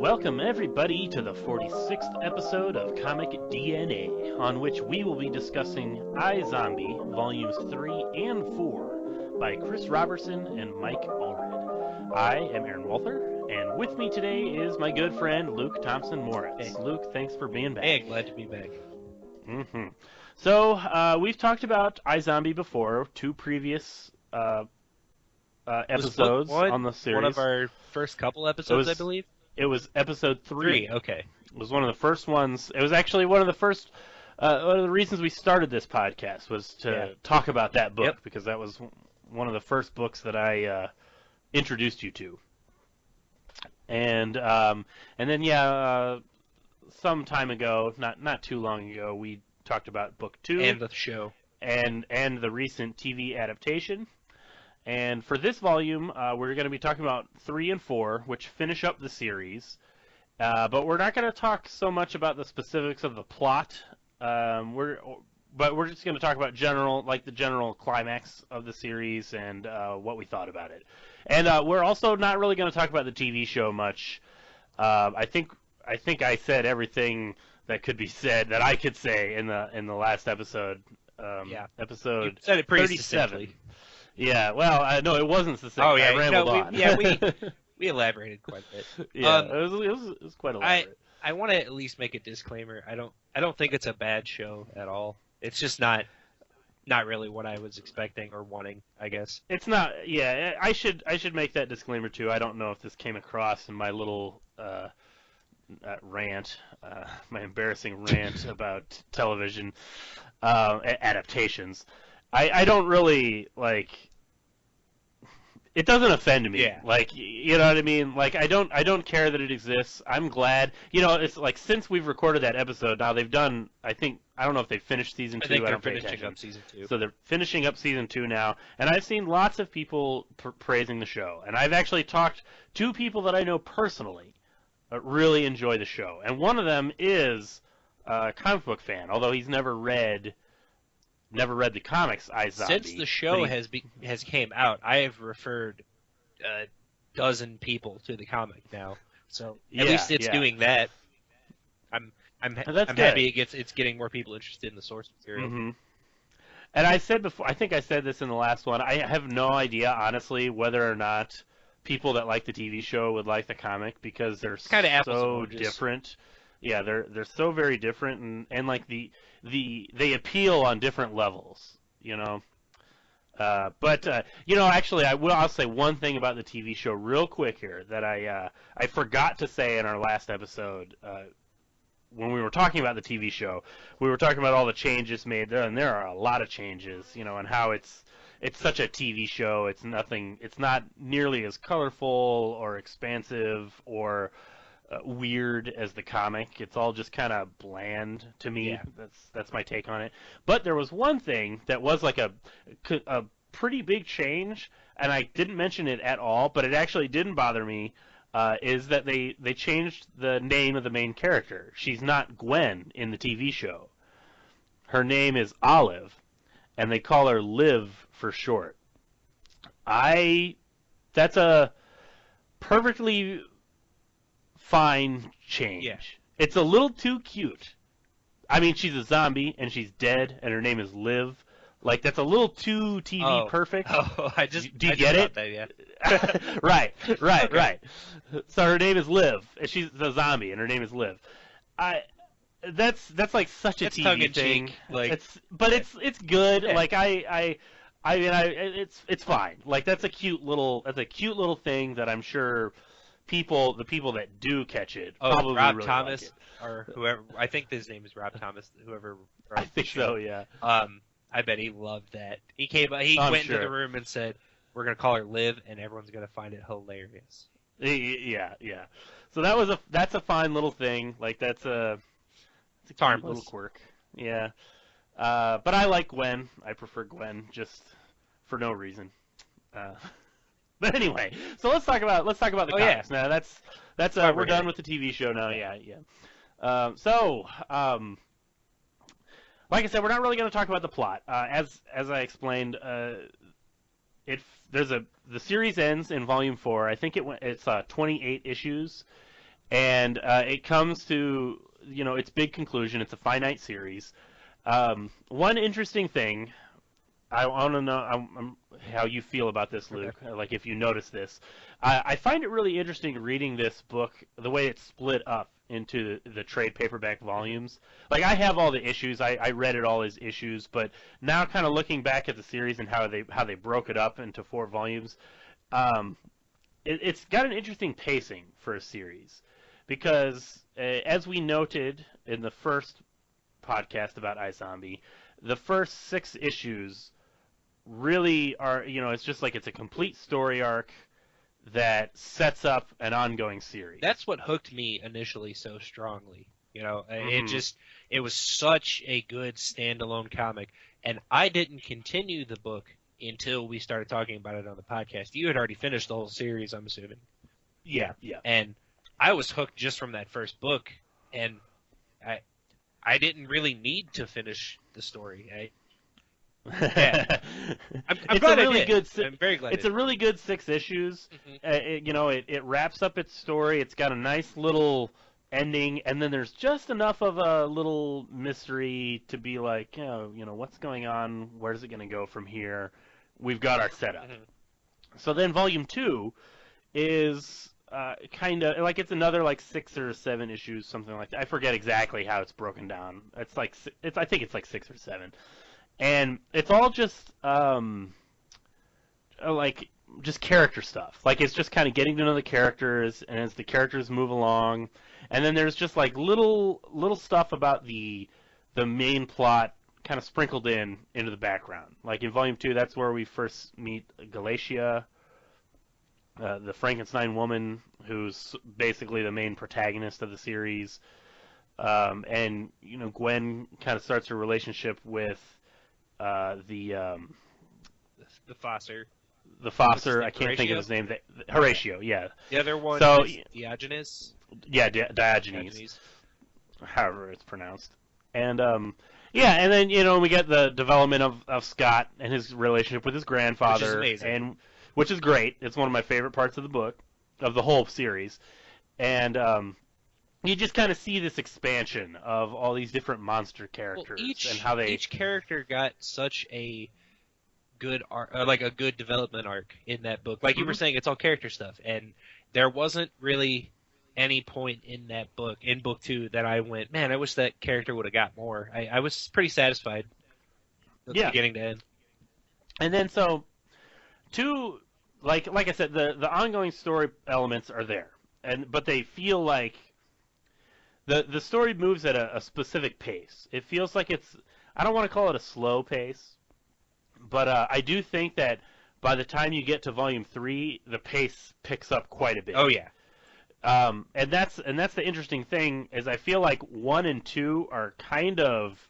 Welcome everybody to the 46th episode of Comic DNA, on which we will be discussing iZombie Volumes 3 and 4 by Chris Roberson and Mike Allred. I am Aaron Walther, and with me today is my good friend Luke Thompson-Moritz. Hey. Luke, thanks for being back. Hey, glad to be back. So, we've talked about iZombie before, two previous episodes on the series. One of our first couple episodes, I believe? It was episode 3. Okay. It was one of the first ones. It was actually one of the first. One of the reasons we started this podcast was to talk about that book, because that was one of the first books that I introduced you to. And then some time ago, not too long ago, we talked about book 2 and the show and the recent TV adaptation. And for this volume, we're going to be talking about 3 and 4, which finish up the series. But we're not going to talk so much about the specifics of the plot. We're just going to talk about the general climax of the series and what we thought about it. And we're also not really going to talk about the TV show much. I think I said everything that could be said that I could say in the last episode. Episode you said it pretty 37. succinctly. Yeah, well, no, it wasn't succinct. Oh yeah, I rambled on. we elaborated quite a bit. Yeah, it was quite elaborate. I want to at least make a disclaimer. I don't think it's a bad show at all. It's just not really what I was expecting or wanting, I guess. It's not. Yeah, I should make that disclaimer too. I don't know if this came across in my little rant, my embarrassing rant about television adaptations. I don't really, it doesn't offend me. Yeah. You know what I mean? I don't care that it exists. I'm glad. It's since we've recorded that episode, now they've done, I don't know if they've finished season 2. I think they're don't pay finishing attention. up season 2. So they're finishing up season 2 now, and I've seen lots of people praising the show. And I've actually talked to people that I know personally that really enjoy the show. And one of them is a comic book fan, although he's never read the comics iZombie. Since the show has came out, I have referred a dozen people to the comic now. So at least it's doing that. I'm happy it's getting more people interested in the source material. Mm-hmm. And I said before, I think I said this in the last one. I have no idea, honestly, whether or not people that like the TV show would like the comic, because they're so different. Yeah, they're so very different, and they appeal on different levels, Actually, I'll say one thing about the TV show real quick here that I forgot to say in our last episode. When we were talking about the TV show, we were talking about all the changes made there, and there are a lot of changes, and how it's such a TV show. It's not nearly as colorful or expansive or weird as the comic. It's all just kind of bland to me. Yeah. That's my take on it. But there was one thing that was a pretty big change, and I didn't mention it at all, but it actually didn't bother me. Is that they changed the name of the main character. She's not Gwen in the TV show. Her name is Olive, and they call her Liv for short. That's a perfectly fine change. Yeah. It's a little too cute. I mean, she's a zombie, and she's dead, and her name is Liv. That's a little too TV perfect. Oh, Do you get it? That, yeah. Right. Okay. Right. So her name is Liv, and she's a zombie, and her name is Liv. That's such a It's TV tongue-in-cheek, thing. It's good. Yeah. It's fine. That's a cute little thing that I'm sure the people that do catch it probably Rob really Thomas like it. or whoever. I think his name is Rob Thomas. Whoever. I think so. Yeah. I bet he loved that. He came. He went into the room and said, "We're gonna call her Liv, and everyone's gonna find it hilarious." Yeah. So that's a fine little thing. That's a cute little quirk. Yeah. But I like Gwen. I prefer Gwen just for no reason. But anyway, so let's talk about the comics. Now that's we're done with the TV show now. Yeah. Like I said, we're not really going to talk about the plot. As I explained, the series ends in Volume 4. I think it's 28 issues, and it comes to its big conclusion. It's a finite series. One interesting thing I want to know how you feel about this, Luke. Okay. Like if you notice this, I find it really interesting reading this book the way it's split up into the trade paperback volumes. Like I have all the issues. I read it all as issues, but now kind of looking back at the series and how they broke it up into 4 volumes, um, it's got an interesting pacing for a series because as we noted in the first podcast about iZombie, the first 6 issues really are, it's just like it's a complete story arc that sets up an ongoing series. That's what hooked me initially so strongly. Mm-hmm. It was such a good standalone comic, and I didn't continue the book until we started talking about it on the podcast. You had already finished the whole series, I'm assuming. Yeah. And I was hooked just from that first book, and I didn't really need to finish the story. Yeah. I'm glad I did. I'm very glad. It's a really good 6 issues. Mm-hmm. It wraps up its story. It's got a nice little ending, and then there's just enough of a little mystery to be like, what's going on? Where's it going to go from here? We've got our setup. Mm-hmm. So then Volume 2 is kind of like it's another like 6 or 7 issues, something like that. I forget exactly how it's broken down. I think it's like 6 or 7. And it's all just like just character stuff. Like it's just kind of getting to know the characters, and as the characters move along, and then there's just like little stuff about the main plot kind of sprinkled into the background. Like in Volume 2, that's where we first meet Galatia, the Frankenstein woman, who's basically the main protagonist of the series. And Gwen kind of starts her relationship with the Foster. The Foster. I can't think of his name. Horatio. Yeah. The other one is Diogenes. Yeah, Diogenes. However it's pronounced. And yeah, and then we get the development of Scott and his relationship with his grandfather, which is amazing. Which is great. It's one of my favorite parts of the book, of the whole series, and you just kind of see this expansion of all these different monster characters and how each character got such a good like a good development arc in that book. Like you were saying, it's all character stuff, and there wasn't really any point in that book, in book 2, that I went, man, I wish that character would have got more. I was pretty satisfied from beginning to end. And then like I said, the ongoing story elements are there, but they feel like the story moves at a specific pace. It feels like I don't want to call it a slow pace, but I do think that by the time you get to Volume 3, the pace picks up quite a bit. Oh yeah. And that's the interesting thing, is I feel like 1 and 2 are kind of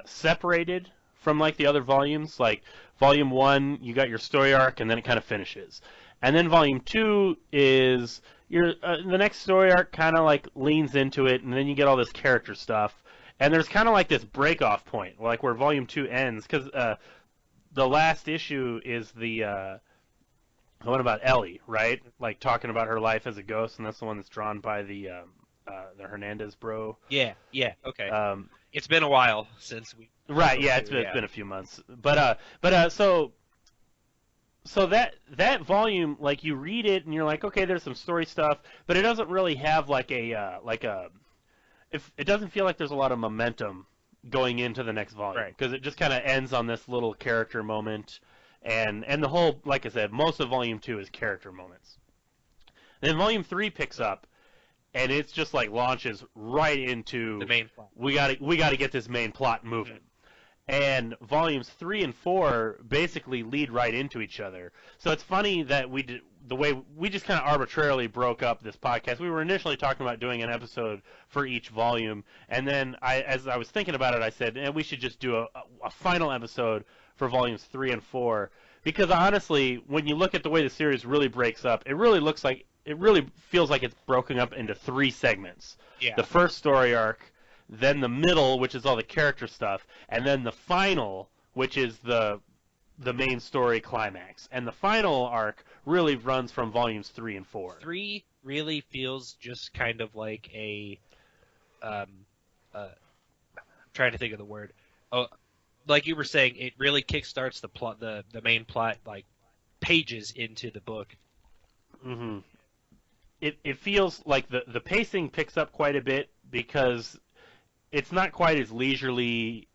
separated from like the other volumes. Like Volume 1, you got your story arc, and then it kind of finishes. And then Volume 2 is the next story arc kind of like leans into it, and then you get all this character stuff. And there's kind of like this break-off point, like where Volume 2 ends, because the last issue is the one about Ellie, right? Like talking about her life as a ghost, and that's the one that's drawn by the Hernandez bro. Yeah, okay. It's been a while since we. Right, yeah, it's been a few months, but so that volume, like you read it and you're like, okay, there's some story stuff, but it doesn't really have like if it doesn't feel like there's a lot of momentum going into the next volume, because it just kind of ends on this little character moment, and the whole, like I said, most of Volume 2 is character moments. Then Volume 3 picks up, and it's just like launches right into the main plot. We got to get this main plot moving. Mm-hmm. And Volumes 3 and 4 basically lead right into each other. So it's funny that the way we just kind of arbitrarily broke up this podcast. We were initially talking about doing an episode for each volume, and then as I was thinking about it, I said, we should just do a final episode for Volumes 3 and 4, because honestly, when you look at the way the series really breaks up, it really feels like it's broken up into 3 segments. Yeah. The first story arc, then the middle, which is all the character stuff, and then the final, which is the main story climax. And the final arc really runs from Volumes 3 and 4. 3 really feels just kind of like a I'm trying to think of the word. Oh, like you were saying, it really kickstarts the plot, the main plot, like pages into the book. Mm-hmm. It feels like the pacing picks up quite a bit because it's not quite as leisurely,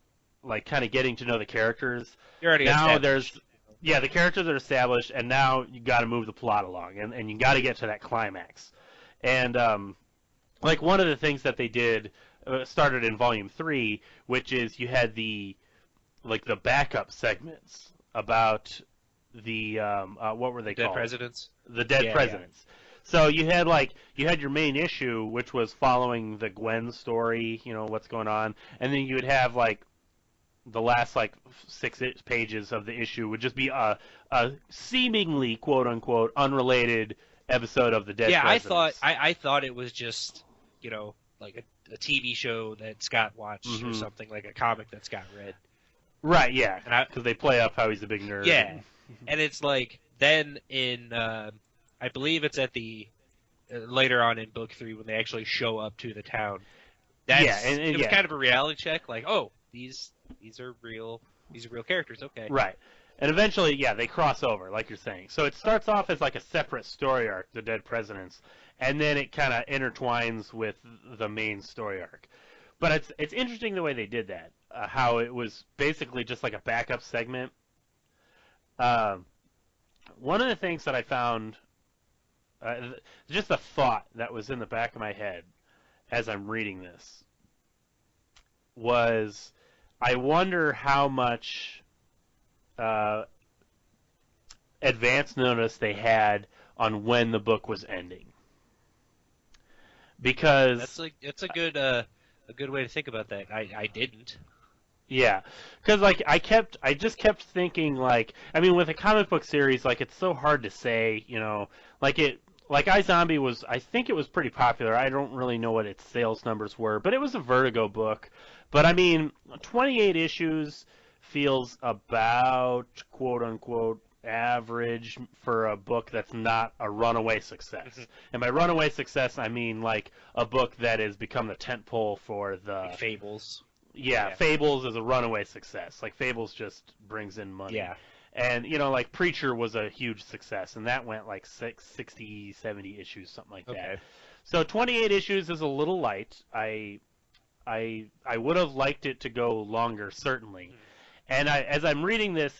like kind of getting to know the characters. You're already now established. the characters are established, and now you got to move the plot along, and you got to get to that climax. And like one of the things that they did started in volume 3, which is you had the backup segments about the what were they Dead called? Presidents. The dead presidents. Yeah. So you had your main issue, which was following the Gwen story, what's going on, and then you would have like the last like 6 pages of the issue would just be a seemingly quote unquote unrelated episode of the dead presidents. I thought it was just like a TV show that Scott watched or something, like a comic that Scott read. Right, yeah, because they play up how he's a big nerd. Yeah, and it's like then in I believe it's at the later on in book 3 when they actually show up to the town. It was kind of a reality check, like, oh, these are real characters, okay. Right. And eventually, yeah, they cross over, like you're saying. So it starts off as like a separate story arc, the Dead Presidents, and then it kind of intertwines with the main story arc. But it's interesting the way they did that, how it was basically just like a backup segment. One of the things that I found, just a thought that was in the back of my head as I'm reading this, was I wonder how much advance notice they had on when the book was ending. Because that's a good way to think about that. I didn't. Yeah, because like I just kept thinking, like, I mean, with a comic book series, like, it's so hard to say, like iZombie was, I think it was pretty popular. I don't really know what its sales numbers were, but it was a Vertigo book. But I mean, 28 issues feels about quote unquote average for a book that's not a runaway success. Mm-hmm. And by runaway success, I mean like a book that has become the tentpole for the like Fables. Yeah, Fables is a runaway success. Like Fables just brings in money. Yeah. And like Preacher was a huge success, and that went like 60, 70 issues, something like that. So 28 issues is a little light. I would have liked it to go longer, certainly. Mm-hmm. And as I'm reading this,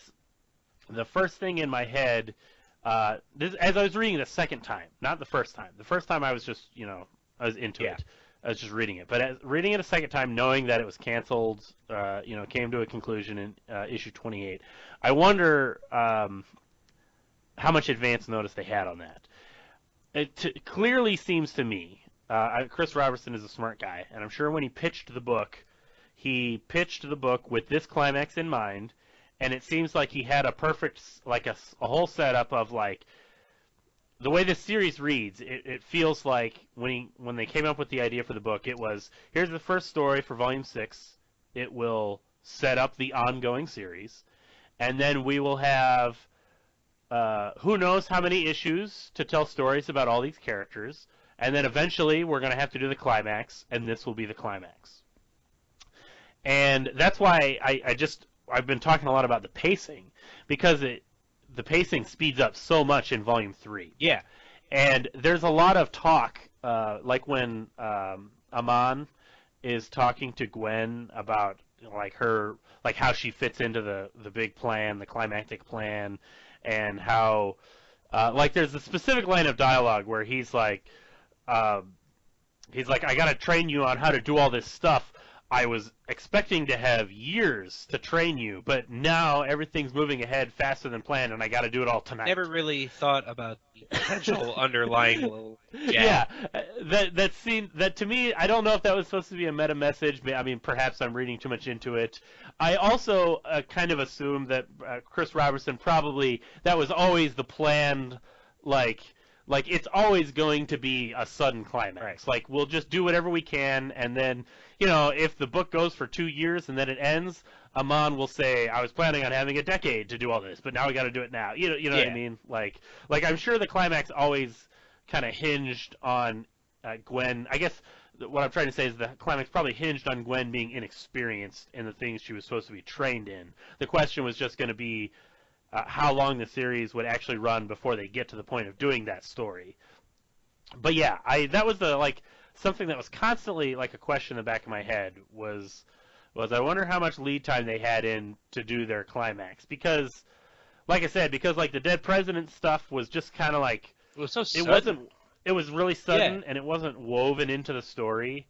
the first thing in my head, as I was reading the second time, not the first time. The first time I was just, I was into it. I was just reading it. But reading it a second time, knowing that it was canceled, came to a conclusion in issue 28, I wonder how much advance notice they had on that. It clearly seems to me, Chris Roberson is a smart guy, and I'm sure when he pitched the book with this climax in mind, and it seems like he had a perfect, like a whole setup of like, the way this series reads, it feels like when they came up with the idea for the book, it was, here's the first story for Volume 6. It will set up the ongoing series, and then we will have who knows how many issues to tell stories about all these characters, and then eventually we're going to have to do the climax, and this will be the climax. And that's why I've been talking a lot about the pacing, because the pacing speeds up so much in Volume 3. Yeah. And there's a lot of talk, like when Amon is talking to Gwen about like how she fits into the big plan, the climactic plan, and how like there's a specific line of dialogue where he's like I gotta train you on how to do all this stuff. I was expecting to have years to train you, but now everything's moving ahead faster than planned, and I got to do it all tonight. Never really thought about the potential underlying little yeah, that to me, I don't know if that was supposed to be a meta message. I mean, perhaps I'm reading too much into it. I also kind of assumed that Chris Roberson probably, that was always the planned, like it's always going to be a sudden climax. Right. Like, we'll just do whatever we can, and then, if the book goes for 2 years and then it ends, Amon will say, I was planning on having a decade to do all this, but now we got to do it now. You know what I mean? Like I'm sure the climax always kind of hinged on Gwen. I guess what I'm trying to say is the climax probably hinged on Gwen being inexperienced in the things she was supposed to be trained in. The question was just going to be how long the series would actually run before they get to the point of doing that story. But yeah, that was something that was constantly like a question in the back of my head was I wonder how much lead time they had in to do their climax, because like I said, because like the dead president stuff was just kind of like it was so sudden. It was really sudden, and it wasn't woven into the story.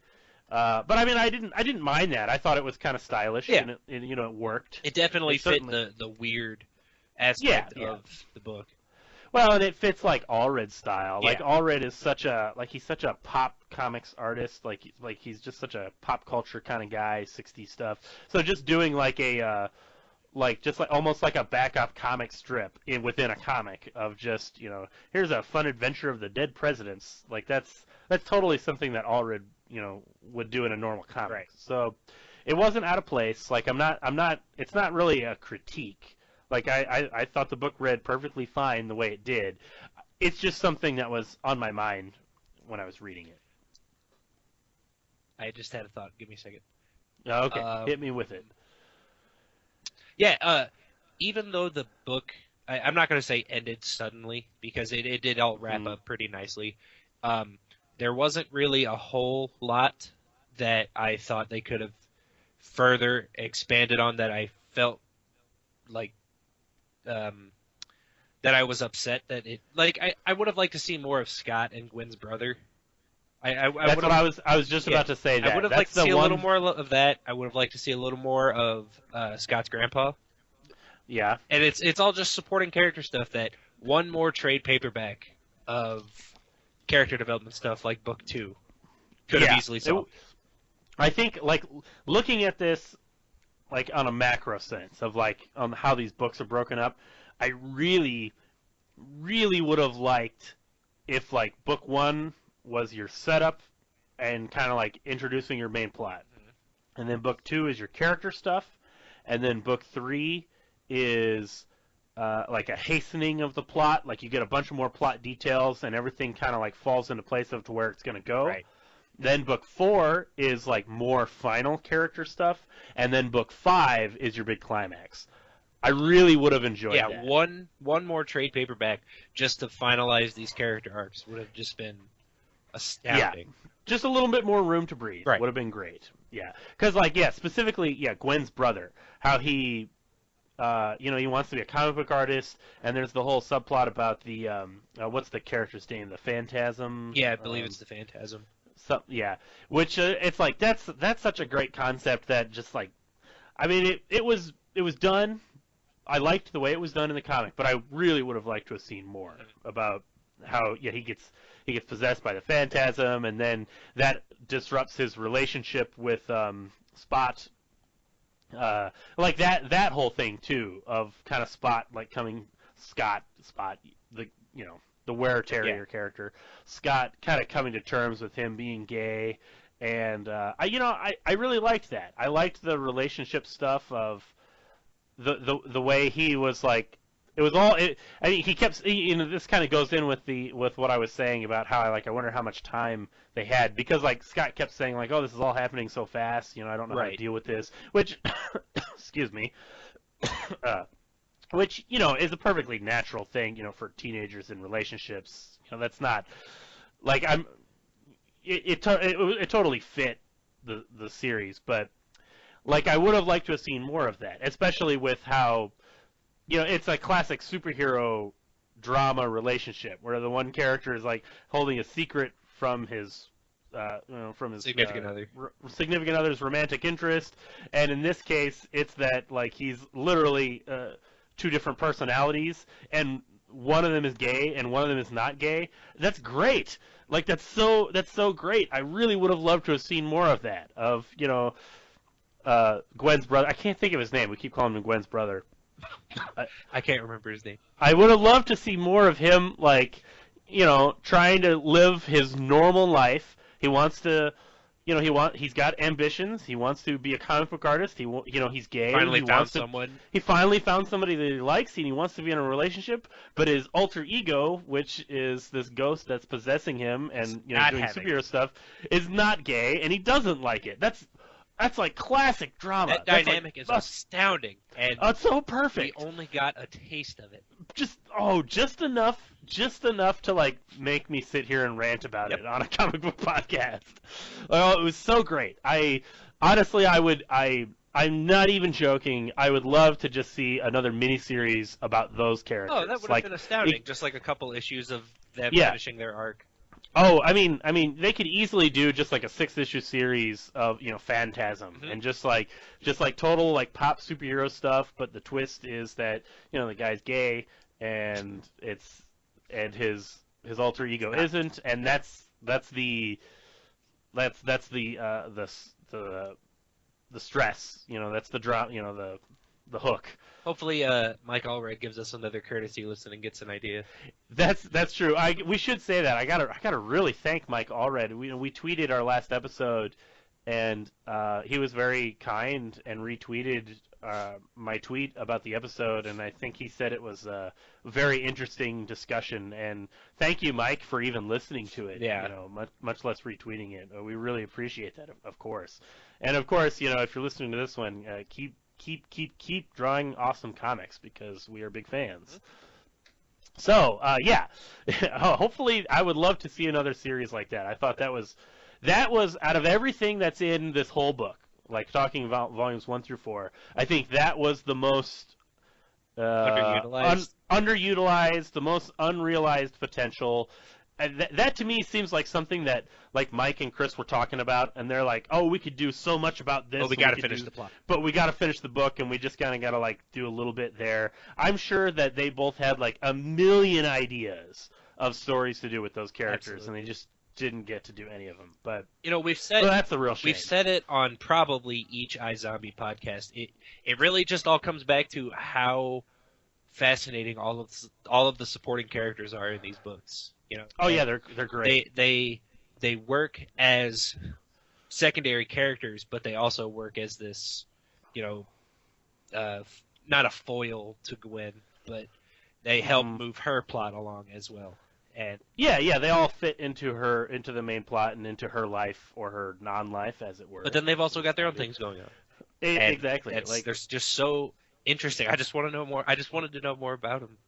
But I mean, I didn't mind that. I thought it was kind of stylish, and it worked. It definitely fit the weird aspect of the book. Well, and it fits like Allred style. Like Allred is he's such a pop comics artist. Like he's just such a pop culture kind of guy, 60s stuff. So just doing like a almost like a backup comic strip within a comic of just, here's a fun adventure of the dead presidents. Like that's totally something that Allred, would do in a normal comic. Right. So it wasn't out of place. Like it's not really a critique. Like I thought the book read perfectly fine the way it did. It's just something that was on my mind when I was reading it. I just had a thought. Give me a second. Okay, hit me with it. Yeah, even though the book, I'm not going to say ended suddenly, because it did all wrap up pretty nicely. There wasn't really a whole lot that I thought they could have further expanded on that I felt like that I was upset that it, like, I would have liked to see more of Scott and Gwen's brother. That's what I was just about to say. That. I would have liked to see a little more of that. I would have liked to see a little more of Scott's grandpa. Yeah. And it's all just supporting character stuff that one more trade paperback of character development stuff like book 2 could have easily solved. I think, like, looking at this, like, on a macro sense of, like, on how these books are broken up, I really, really would have liked if, like, book 1 was your setup and kind of like introducing your main plot. And then book 2 is your character stuff. And then book 3 is like a hastening of the plot. Like you get a bunch of more plot details and everything kind of like falls into place of to where it's going to go. Right. Then book 4 is like more final character stuff. And then book 5 is your big climax. I really would have enjoyed that. Yeah, one more trade paperback just to finalize these character arcs would have just been astounding. Yeah, just a little bit more room to breathe. Right. Would have been great. Yeah, because specifically, Gwen's brother, how he, he wants to be a comic book artist, and there's the whole subplot about the, what's the character's name, the Phantasm. Yeah, I believe it's the Phantasm. Which it's like that's such a great concept that just like, I mean, it was done. I liked the way it was done in the comic, but I really would have liked to have seen more about how he gets possessed by the Phantasm, and then that disrupts his relationship with Spot. Like that whole thing too of kind of Spot like Spot, the were-terrier character, Scott kind of coming to terms with him being gay, and I really liked that. I liked the relationship stuff of the way he was like. It was all. I mean, he kept. This kind of goes in with what I was saying about how I wonder how much time they had, because like Scott kept saying like, oh, this is all happening so fast. I don't know how to deal with this. Which, excuse me. Which is a perfectly natural thing. For teenagers in relationships. That's not like I'm. It totally fit the series, but like I would have liked to have seen more of that, especially with how. It's a classic superhero drama relationship where the one character is like holding a secret from his significant other. Significant other's romantic interest, and in this case, it's that like he's literally two different personalities, and one of them is gay and one of them is not gay. That's great. Like that's so great. I really would have loved to have seen more of that. Of Gwen's brother. I can't think of his name. We keep calling him Gwen's brother. I can't remember his name. I would have loved to see more of him, like, trying to live his normal life. He wants to, he's got ambitions. He wants to be a comic book artist. He's gay. Finally he found someone. He finally found somebody that he likes, and he wants to be in a relationship. But his alter ego, which is this ghost that's possessing him and doing superhero stuff, is not gay, and he doesn't like it. That's like classic drama. That dynamic is astounding, and it's so perfect. We only got a taste of it. Just enough to like make me sit here and rant about it on a comic book podcast. Oh, it was so great. I'm not even joking. I would love to just see another miniseries about those characters. Oh, that would have been astounding. Just like a couple issues of them finishing their arc. Oh, I mean, they could easily do just like a 6-issue series of Phantasm, and just like total like pop superhero stuff. But the twist is that the guy's gay, and his alter ego isn't, and that's the stress. That's the drop. The hook. Hopefully, Mike Allred gives us another courtesy listen and gets an idea. That's true. We should say that. I gotta really thank Mike Allred. We tweeted our last episode, and he was very kind and retweeted my tweet about the episode, and I think he said it was a very interesting discussion. And thank you, Mike, for even listening to it. Yeah. Much less retweeting it. We really appreciate that, of course. And of course, if you're listening to this one, keep drawing awesome comics, because we are big fans. So hopefully, I would love to see another series like that. I thought that was out of everything that's in this whole book, like talking about volumes 1 through 4. I think that was the most underutilized, the most unrealized potential. And that to me seems like something that like Mike and Chris were talking about, and they're like, "Oh, we could do so much about this. Oh, we got to finish the plot. But we got to finish the book, and we just kind of got to like do a little bit there." I'm sure that they both had like a million ideas of stories to do with those characters, Absolutely. and they just didn't get to do any of them. But we've said that's the real shame. We've said it on probably each iZombie podcast. It really just all comes back to how fascinating all of the supporting characters are in these books. Oh yeah, they're great. They work as secondary characters, but they also work as this, not a foil to Gwen, but they help move her plot along as well. And yeah, they all fit into the main plot and into her life, or her non-life, as it were. But then they've also got their own things going on. Exactly. They're just so interesting. I just want to know more. I just wanted to know more about them.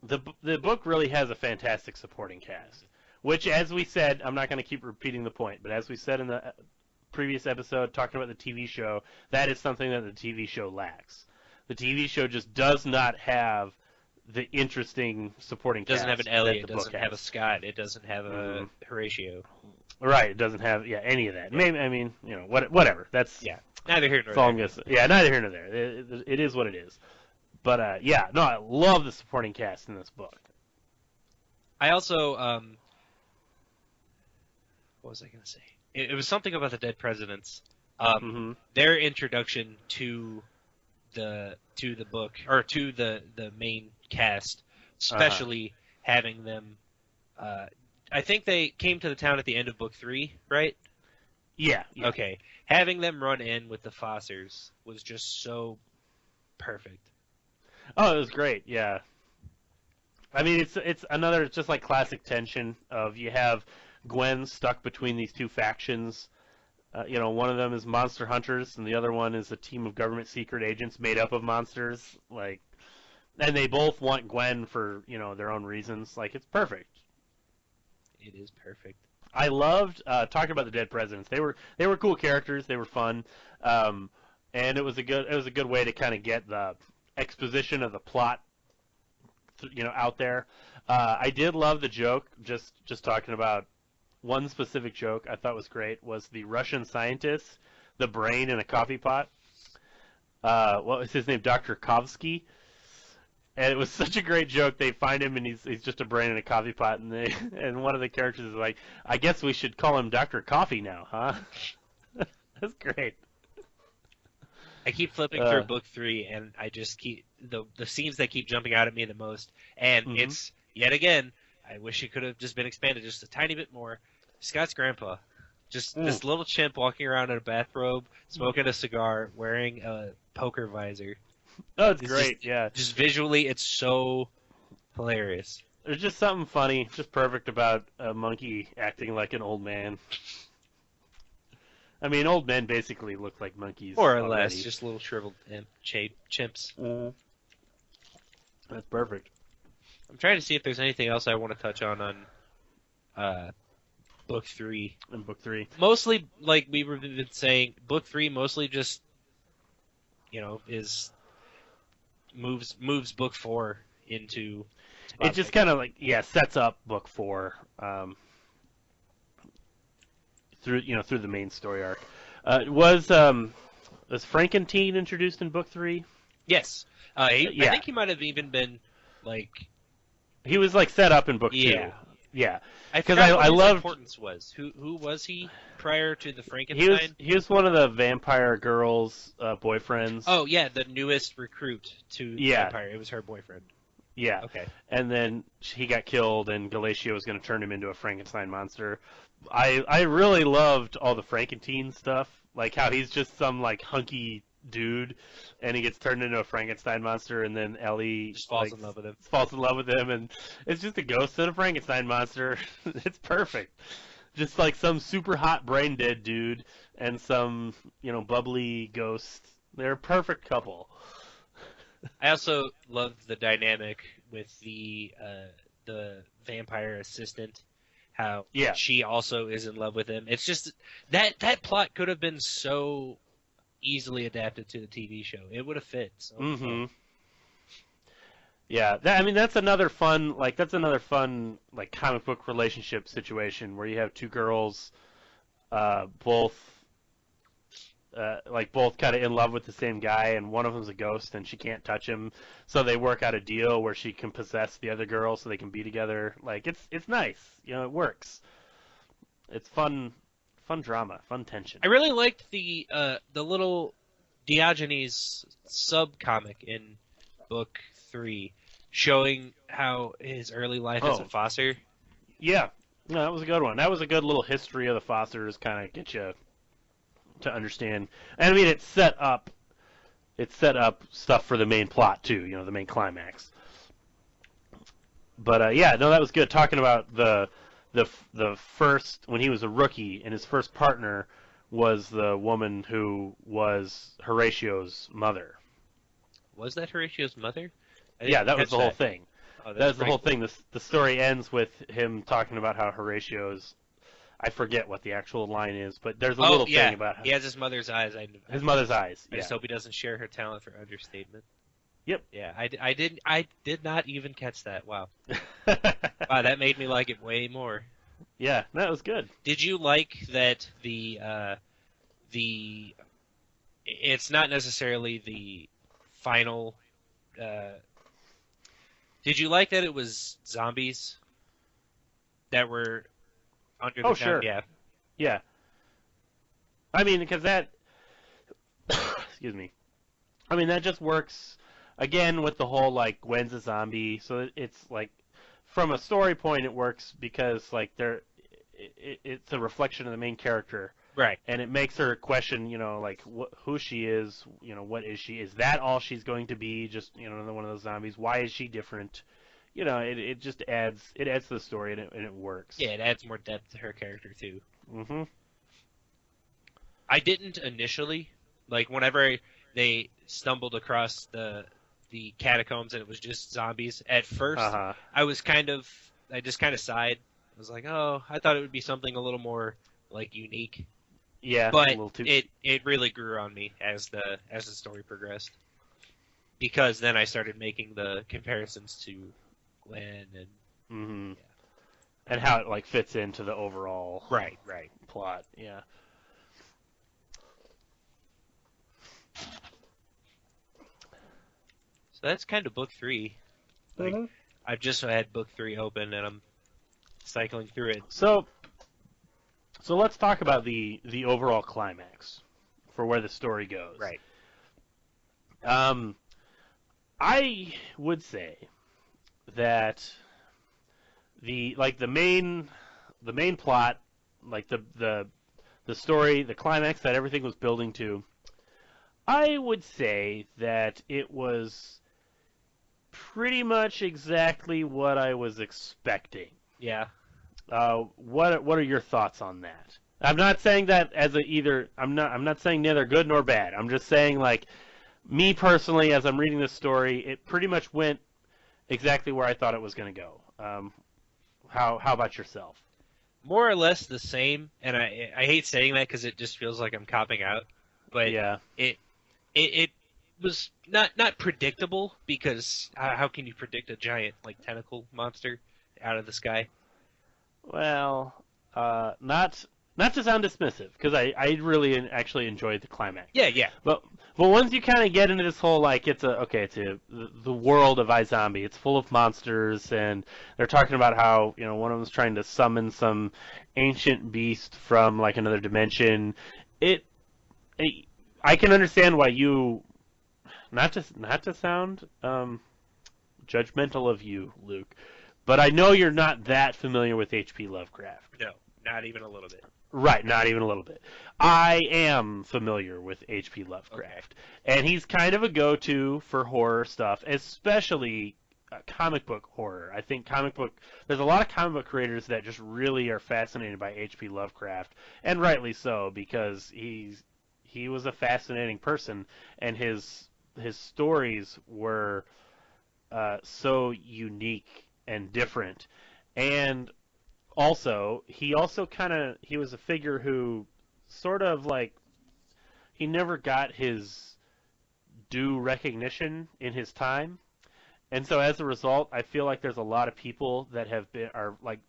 The book really has a fantastic supporting cast, which, as we said, I'm not going to keep repeating the point, but as we said in the previous episode talking about the TV show, that is something that the TV show lacks. The TV show just does not have the interesting supporting cast. It doesn't have an Elliot, it doesn't have a Scott, it doesn't have a Horatio. Right, it doesn't have any of that. Maybe, whatever. That's neither here nor there. All I'm gonna say. Yeah, neither here nor there. It is what it is. But I love the supporting cast in this book. I also what was I going to say? It was something about the dead presidents. Their introduction to the book, or to the main cast, especially having them. I think they came to the town at the end of book 3, right? Yeah. Okay, having them run in with the Fossers was just so perfect. Oh, it was great. Yeah. I mean, it's another just like classic tension of you have Gwen stuck between these two factions. One of them is monster hunters, and the other one is a team of government secret agents made up of monsters. And they both want Gwen for their own reasons. It's perfect. It is perfect. I loved talking about the dead presidents. They were cool characters. They were fun, and it was a good way to kind of get the exposition of the plot out there. I did love the joke, just talking about one specific joke I thought was great, was the Russian scientist, the brain in a coffee pot. What was his name? Dr. Kovsky. And it was such a great joke. They find him and he's just a brain in a coffee pot, and one of the characters is like, I guess we should call him Dr. Coffee now, huh? That's great. I keep flipping through book 3, and I just keep the scenes that keep jumping out at me the most. And it's, yet again, I wish it could have just been expanded just a tiny bit more. Scott's grandpa. Just this little chimp walking around in a bathrobe, smoking a cigar, wearing a poker visor. Oh, it's great. Just visually, it's so hilarious. There's just something funny, just perfect about a monkey acting like an old man. I mean, old men basically look like monkeys. More or already. less, just little shriveled chimps. That's perfect. I'm trying to see if there's anything else I want to touch on book 3. In book 3. Mostly, like we were been saying, book 3 mostly just, moves book 4 into. It just kind of sets up book 4 through the main story arc. Was Frankenteen introduced in book 3? Yes. I think he might have even been he was set up in book 2. Yeah. Because I loved importance was. Who was he prior to the Frankenstein? He was one of the vampire girl's boyfriends. Oh yeah, the newest recruit to vampire. It was her boyfriend. Yeah. Okay. And then he got killed, and Galatio was going to turn him into a Frankenstein monster. I really loved all the Frankenteen stuff, like how he's just some hunky dude, and he gets turned into a Frankenstein monster, and then Ellie just falls in love with him. Falls in love with him, and it's just a ghost of a Frankenstein monster. It's perfect. Just some super hot brain dead dude and some bubbly ghost. They're a perfect couple. I also love the dynamic with the vampire assistant. How she also is in love with him. It's just that plot could have been so easily adapted to the TV show. It would have fit. So well. Yeah, that's another fun comic book relationship situation where you have two girls, both kind of in love with the same guy, and one of them's a ghost and she can't touch him, so they work out a deal where she can possess the other girl so they can be together. It's nice, it works. It's fun drama, fun tension. I really liked the little Diogenes sub-comic in book 3, showing how his early life as a foster. Yeah, no, that was a good one. That was a good little history of the Fosters, kind of get you to understand. And I mean, it set up stuff for the main plot too, the main climax. But that was good. Talking about the first, when he was a rookie, and his first partner was the woman who was Horatio's mother. Was that Horatio's mother? Yeah, that was the whole thing. Oh, that was the whole thing. The story ends with him talking about how Horatio's, I forget what the actual line is, but there's a little thing about how he has his mother's eyes. His mother's eyes. I just hope he doesn't share her talent for understatement. Yep. Yeah, I did not even catch that. Wow. Wow, that made me like it way more. Yeah, that was good. Did you like that it's not necessarily the final did you like that it was zombies that were under the Oh, sure. Yeah. Yeah. I mean, because that excuse me. I mean, that just works again with the whole Gwen's a zombie, so it's from a story point it works because it's a reflection of the main character. Right. And it makes her question, who she is, what is she? Is that all she's going to be? Just, another one of those zombies? Why is she different? It just adds to the story, and it works. Yeah, it adds more depth to her character too. Mm-hmm. I didn't initially, whenever they stumbled across the catacombs and it was just zombies. At first, I just kind of sighed. I was like, oh, I thought it would be something a little more unique. Yeah, but it really grew on me as the story progressed, because then I started making the comparisons to Gwen and and how it fits into the overall right plot. Yeah. So that's kind of book 3. I've just had book 3 open and I'm cycling through it. So let's talk about the overall climax for where the story goes. Right. I would say that the main plot, the the story, the climax that everything was building to, I would say that it was pretty much exactly what I was expecting. Yeah. What are your thoughts on that? I'm not saying that as a either. I'm not saying neither good nor bad. I'm just saying like me personally, as I'm reading this story, it pretty much went exactly where I thought it was going to go. How about yourself? More or less the same, and I hate saying that because it just feels like I'm copping out. But yeah, it was not predictable, because how can you predict a giant like tentacle monster out of the sky? Well, not to sound dismissive, because I really actually enjoyed the climax. Yeah. But once you kind of get into this whole like it's the world of iZombie. It's full of monsters, and they're talking about how one of them's trying to summon some ancient beast from like another dimension. I can understand why you not to sound judgmental of you, Luke, but I know you're not that familiar with H.P. Lovecraft. No, not even a little bit. Right, not even a little bit. I am familiar with H.P. Lovecraft, and he's kind of a go-to for horror stuff, especially comic book horror. I think there's a lot of comic book creators that just really are fascinated by H.P. Lovecraft, and rightly so, because he was a fascinating person, and his stories were so unique and different, and also, he was a figure who sort of like he never got his due recognition in his time. And so as a result, I feel like there's a lot of people that are like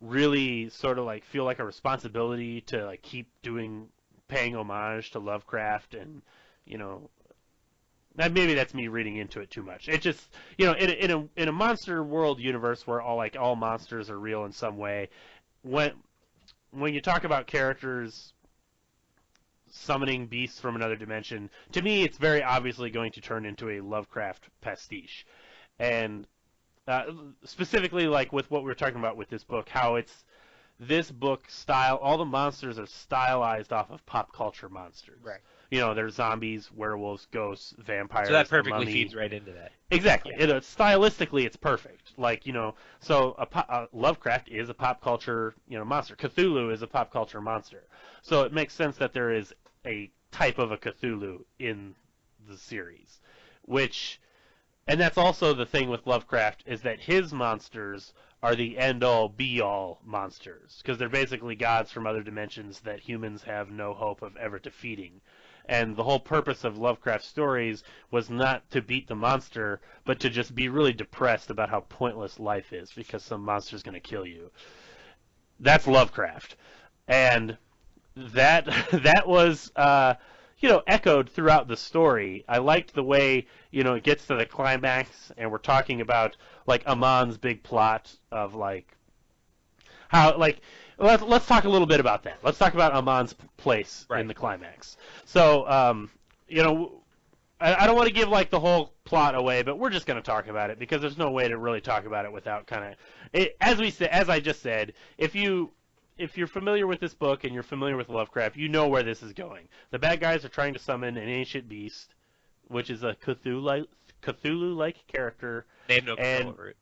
really sort of like feel like a responsibility to like keep paying homage to Lovecraft, and maybe that's me reading into it too much. It just, in a monster world universe where all monsters are real in some way, when you talk about characters summoning beasts from another dimension, to me it's very obviously going to turn into a Lovecraft pastiche. And specifically like with what we were talking about with this book, how it's this book style, all the monsters are stylized off of pop culture monsters. Right. There's zombies, werewolves, ghosts, vampires. So that perfectly feeds right into that. Exactly. Yeah. Stylistically, it's perfect. So Lovecraft is a pop culture, monster. Cthulhu is a pop culture monster. So it makes sense that there is a type of a Cthulhu in the series, and that's also the thing with Lovecraft, is that his monsters are the end-all, be-all monsters, because they're basically gods from other dimensions that humans have no hope of ever defeating. And the whole purpose of Lovecraft's stories was not to beat the monster, but to just be really depressed about how pointless life is, because some monster's going to kill you. That's Lovecraft. And that was echoed throughout the story. I liked the way, it gets to the climax, and we're talking about, like, Amon's big plot of, like, how, like, let's talk a little bit about that. Let's talk about Amon's place in the climax. So, I don't want to give, like, the whole plot away, but we're just going to talk about it, because there's no way to really talk about it without kind of, as I just said, if you're familiar with this book and you're familiar with Lovecraft, you know where this is going. The bad guys are trying to summon an ancient beast, which is a Cthulhu-like character. They have no control over it.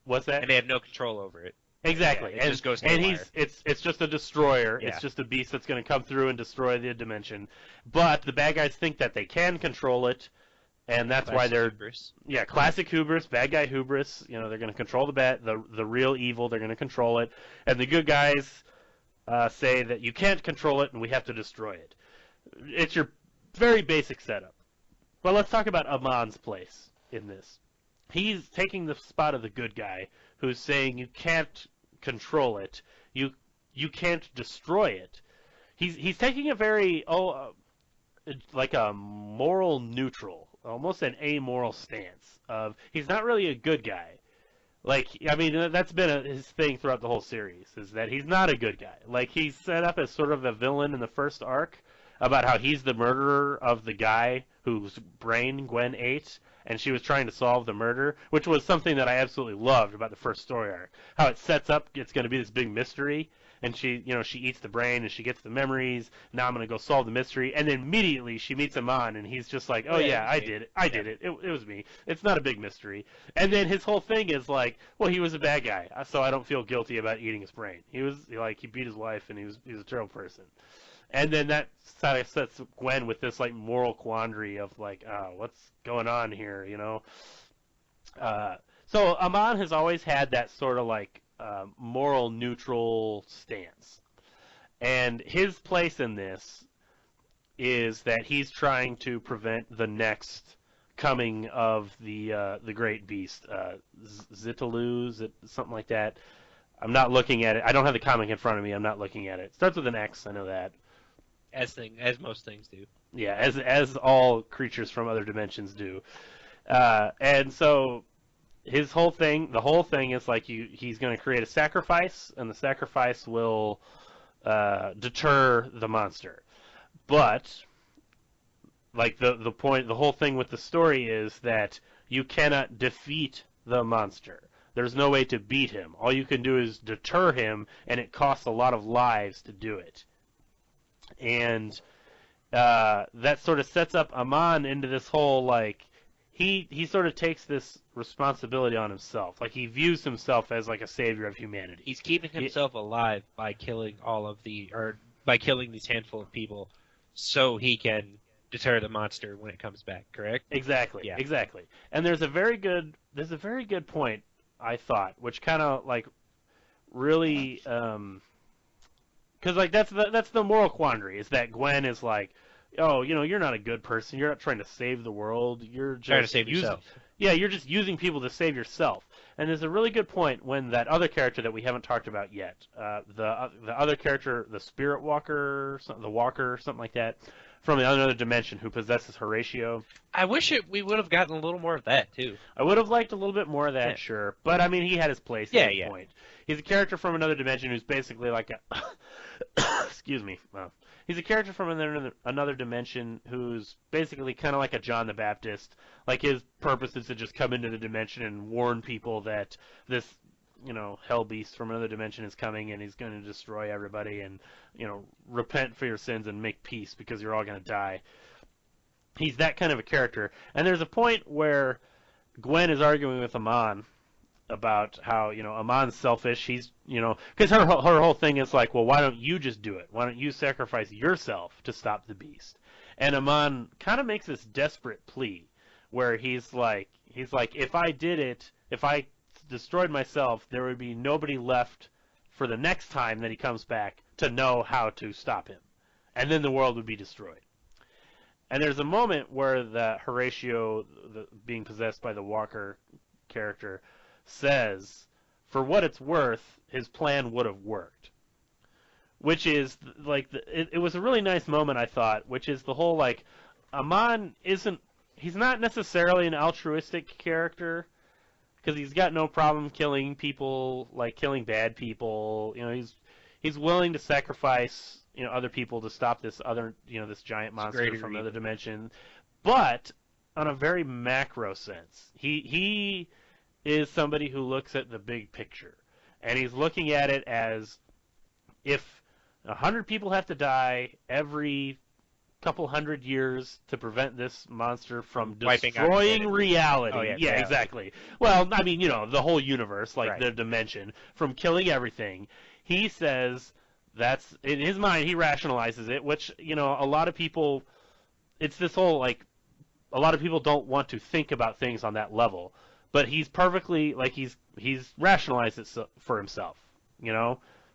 What's that? And they have no control over it. Exactly. Yeah, it just goes haywire. It's just a destroyer. Yeah. It's just a beast that's going to come through and destroy the dimension. But the bad guys think that they can control it, and that's why they're hubris. Yeah, classic hubris, bad guy hubris. They're going to control the real evil. They're going to control it, and the good guys say that you can't control it, and we have to destroy it. It's your very basic setup. But let's talk about Amon's place in this. He's taking the spot of the good guy, who's saying you can't control it, you can't destroy it. He's taking a very like a moral neutral, almost an amoral stance of he's not really a good guy. Like, I mean, that's been his thing throughout the whole series, is that he's not a good guy. Like, he's set up as sort of a villain in the first arc about how he's the murderer of the guy whose brain Gwen ate, and she was trying to solve the murder, which was something that I absolutely loved about the first story arc. How it sets up it's going to be this big mystery, and she eats the brain and she gets the memories. Now I'm going to go solve the mystery, and then immediately she meets Amon, and he's just like, oh yeah, I did it. It was me. It's not a big mystery. And then his whole thing is like, well, he was a bad guy, so I don't feel guilty about eating his brain. He was like, he beat his wife, and he was a terrible person. And then that sort of sets Gwen with this like moral quandary of like, what's going on here, So Amon has always had that sort of like moral neutral stance, and his place in this is that he's trying to prevent the next coming of the great beast, Zitalu, something like that. I'm not looking at it. I don't have the comic in front of me. I'm not looking at it. It starts with an X. I know that. As most things do. Yeah, as all creatures from other dimensions do. And so his whole thing, the whole thing is like he's going to create a sacrifice, and the sacrifice will deter the monster. But like the point, the whole thing with the story is that you cannot defeat the monster. There's no way to beat him. All you can do is deter him, and it costs a lot of lives to do it. And that sort of sets up Amon into this whole like he sort of takes this responsibility on himself. Like he views himself as like a savior of humanity. He's keeping himself alive by killing by killing these handful of people, so he can deter the monster when it comes back. Correct? Exactly. Yeah. Exactly. And there's a very good point I thought, which kind of like really. Because like that's the moral quandary is that Gwen is like, oh, you're not a good person. You're not trying to save the world. You're just trying to save yourself. Yeah, you're just using people to save yourself. And there's a really good point when that other character that we haven't talked about yet, the other character, the Spirit Walker, the Walker, something like that, from another dimension who possesses Horatio. I wish we would have gotten a little more of that too. I would have liked a little bit more of that, sure. But I mean, he had his place at this point. He's a character from another dimension who's basically like a excuse me. He's a character from another dimension who's basically kind of like a John the Baptist. Like his purpose is to just come into the dimension and warn people that this, hell beast from another dimension is coming and he's going to destroy everybody and, repent for your sins and make peace because you're all going to die. He's that kind of a character. And there's a point where Gwen is arguing with Amon about how, Amon's selfish. He's, because her whole thing is like, well, why don't you just do it? Why don't you sacrifice yourself to stop the beast? And Amon kind of makes this desperate plea where he's like, if I did it, if I destroyed myself, there would be nobody left for the next time that he comes back to know how to stop him. And then the world would be destroyed. And there's a moment where the Horatio, being possessed by the Walker character, says, for what it's worth, his plan would have worked. Which is, like, it was a really nice moment, I thought, which is the whole, like, Amon he's not necessarily an altruistic character, because he's got no problem killing people, like, killing bad people. He's willing to sacrifice, other people to stop this other, this giant monster from another dimension. But, on a very macro sense, he is somebody who looks at the big picture. And he's looking at it as if 100 people have to die every couple hundred years to prevent this monster from destroying reality. Oh, yeah, exactly. Well, I mean, the whole universe, like the dimension, from killing everything. He says that's, in his mind, he rationalizes it, which, a lot of people, it's this whole, like, a lot of people don't want to think about things on that level. But he's perfectly, like, he's rationalized it for himself,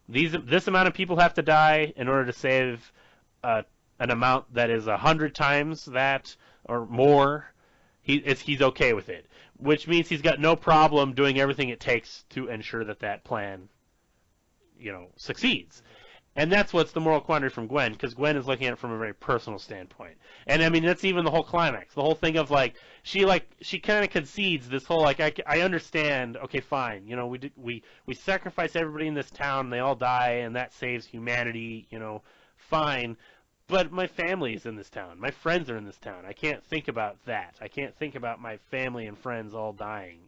This amount of people have to die in order to save an amount that is 100 times that or more. He's okay with it, which means he's got no problem doing everything it takes to ensure that plan, succeeds. And that's what's the moral quandary from Gwen, because Gwen is looking at it from a very personal standpoint. And I mean, that's even the whole climax. The whole thing of she kind of concedes this whole I understand. Okay, fine. We sacrifice everybody in this town, and they all die, and that saves humanity. Fine. but my family's in this town. My friends are in this town. I can't think about that. I can't think about my family and friends all dying.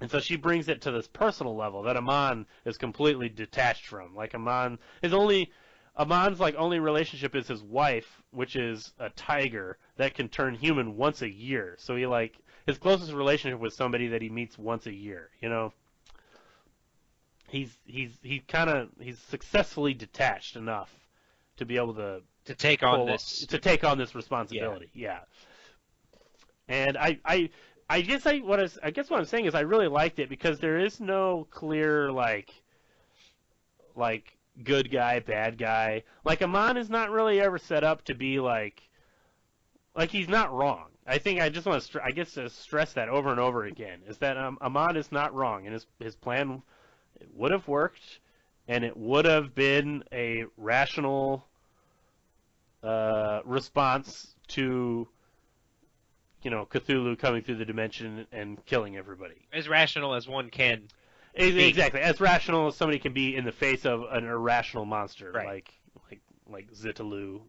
And so she brings it to this personal level that Amon is completely detached from. Like Amon's like only relationship is his wife, which is a tiger that can turn human once a year. So his closest relationship with somebody that he meets once a year. He's successfully detached enough to be able to take on this responsibility. Yeah. And I guess what I'm saying is I really liked it because there is no clear like good guy, bad guy. Like Amon is not really ever set up to be like he's not wrong. I think I just want to stress that over and over again is that Amon is not wrong and his plan would have worked and it would have been a rational response to Cthulhu coming through the dimension and killing everybody. As rational as one can. Exactly, as rational as somebody can be in the face of an irrational monster, right. like Zitalu.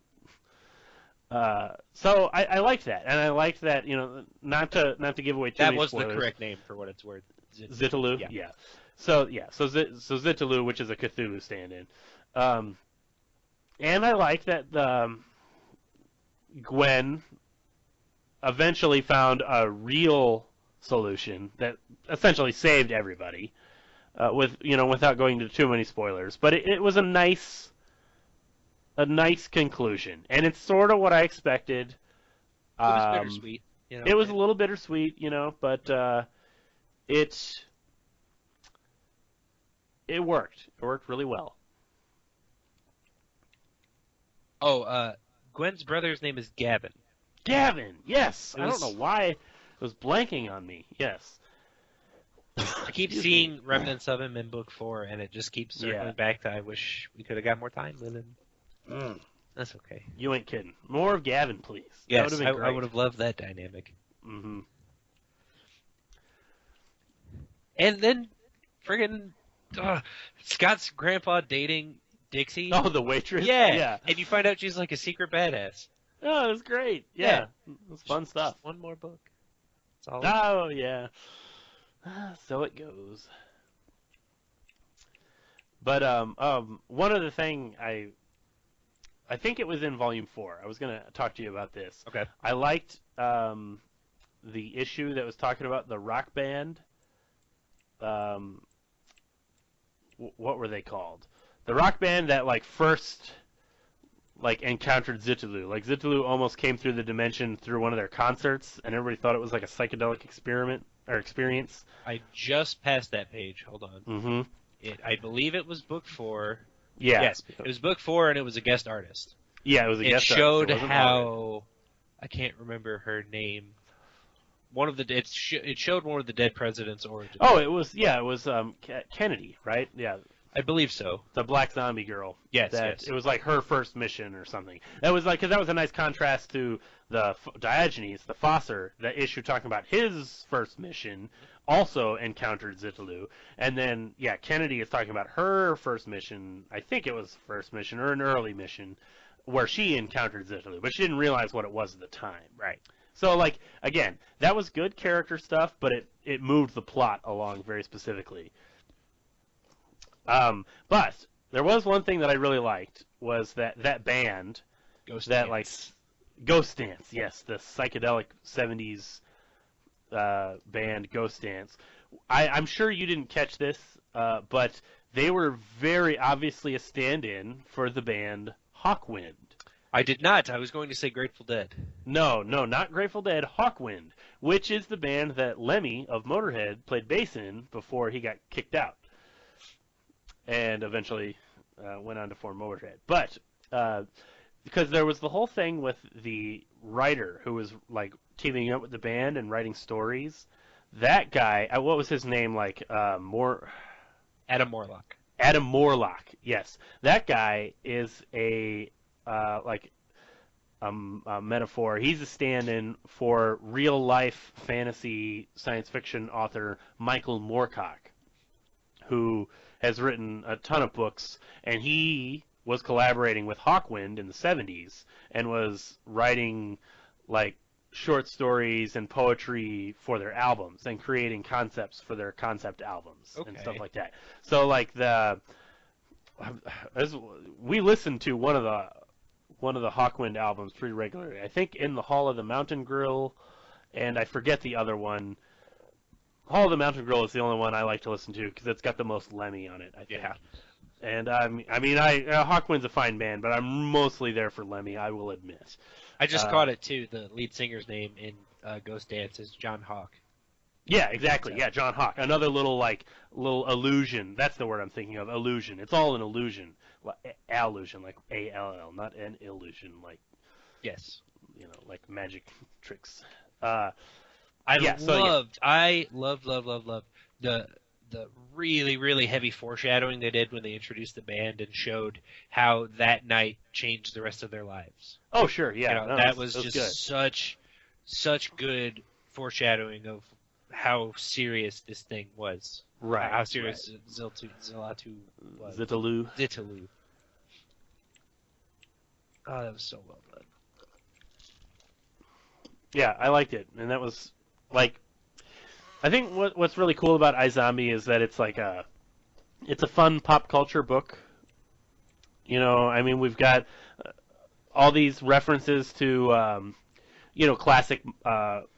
So I liked that, and I liked that not to give away too many spoilers. That was the correct name for what it's worth. Zitalu. Yeah. So Zitalu, which is a Cthulhu stand-in, and I like that Gwen eventually found a real solution that essentially saved everybody, without going into too many spoilers. But it was a nice conclusion, and it's sort of what I expected. It was bittersweet. It was a little bittersweet, but it worked. It worked really well. Oh, Gwen's brother's name is Gavin. Gavin, yes. I don't know why it was blanking on me. Yes. I keep seeing remnants of him in book 4, and it just keeps circling back to I wish we could have got more time with him. That's okay. You ain't kidding. More of Gavin, please. Yes, I would have loved that dynamic. Mm-hmm. And then, friggin' Scott's grandpa dating Dixie. Oh, the waitress? Yeah. And you find out she's like a secret badass. Oh, it was great. Yeah. It was fun stuff. Just one more book. That's all. Oh, yeah. So it goes. But one other thing I think it was in volume 4. I was going to talk to you about this. Okay. I liked the issue that was talking about the rock band. What were they called? The rock band that first encountered Zitalu. Like Zitalu almost came through the dimension through one of their concerts, and everybody thought it was like a psychedelic experience. I just passed that page. Hold on. Mm-hmm. I believe it was book 4. Yeah. Yes, it was book 4, and it was a guest artist. Yeah, it was a guest artist. It showed how I can't remember her name. It showed one of the dead president's origins. Oh, it was Kennedy, right? Yeah. I believe so. The black zombie girl. Yes. It was like her first mission or something. That was because that was a nice contrast to the Diogenes, the Fosser, that issue talking about his first mission, also encountered Zitalu. And then, Kennedy is talking about her first mission. I think it was first mission or an early mission where she encountered Zitalu, but she didn't realize what it was at the time. Right. So, again, that was good character stuff, but it moved the plot along very specifically. But there was one thing that I really liked was that band, Ghost Dance, yes, the psychedelic 70s band Ghost Dance. I'm sure you didn't catch this, but they were very obviously a stand-in for the band Hawkwind. I did not. I was going to say Grateful Dead. No, not Grateful Dead. Hawkwind, which is the band that Lemmy of Motorhead played bass in before he got kicked out, and eventually went on to form Motorhead. But because there was the whole thing with the writer who was teaming up with the band and writing stories. That guy, what was his name? Adam Morlock. Adam Morlock. Yes, that guy is a metaphor. He's a stand-in for real-life fantasy science fiction author Michael Moorcock, who has written a ton of books, and he was collaborating with Hawkwind in the 70s and was writing like short stories and poetry for their albums and creating concepts for their concept albums and stuff like that. So like we listened to one of the Hawkwind albums pretty regularly. I think In the Hall of the Mountain Grill, and I forget the other one. Hall of the Mountain Grill is the only one I like to listen to because it's got the most Lemmy on it, I think. Yeah. And Hawkwind's a fine band, but I'm mostly there for Lemmy, I will admit. I just caught it too. The lead singer's name in Ghost Dance is John Hawk. Yeah, exactly. Yeah, John Hawk. Another little illusion. That's the word I'm thinking of. Illusion. It's all an illusion. Allusion, like A-L-L, not an illusion, like yes, like magic tricks. I loved the really, really heavy foreshadowing they did when they introduced the band and showed how that night changed the rest of their lives. Oh, sure, yeah. That was just good. such good foreshadowing of how serious this thing was. Right. How serious Zilatu was. Zitalu. Oh, that was so well done. Yeah, I liked it, and that was like, I think what's really cool about iZombie is that it's it's a fun pop culture book. I mean, we've got all these references to, classic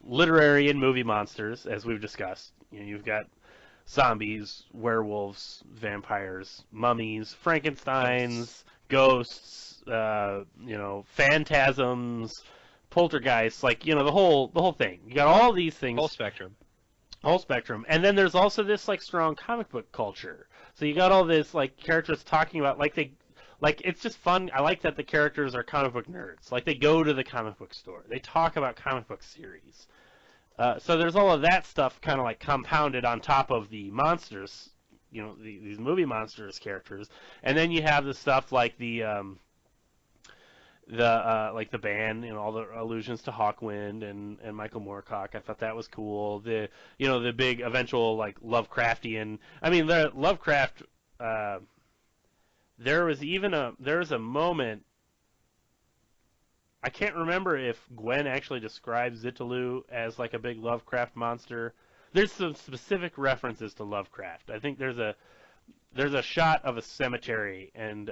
literary and movie monsters, as we've discussed. You've got zombies, werewolves, vampires, mummies, Frankensteins, ghosts, phantasms, poltergeists, the whole thing. You got all these things. Whole spectrum. And then there's also this strong comic book culture. So you got all this characters talking about it's just fun. I like that the characters are comic book nerds. They go to the comic book store. They talk about comic book series. So there's all of that stuff kind of compounded on top of the monsters, these movie monsters characters. And then you have the stuff like the band, all the allusions to Hawkwind and Michael Moorcock. I thought that was cool. The big eventual Lovecraftian. I mean, the Lovecraft. There was a moment. I can't remember if Gwen actually describes Zitalu as a big Lovecraft monster. There's some specific references to Lovecraft. I think there's a shot of a cemetery, and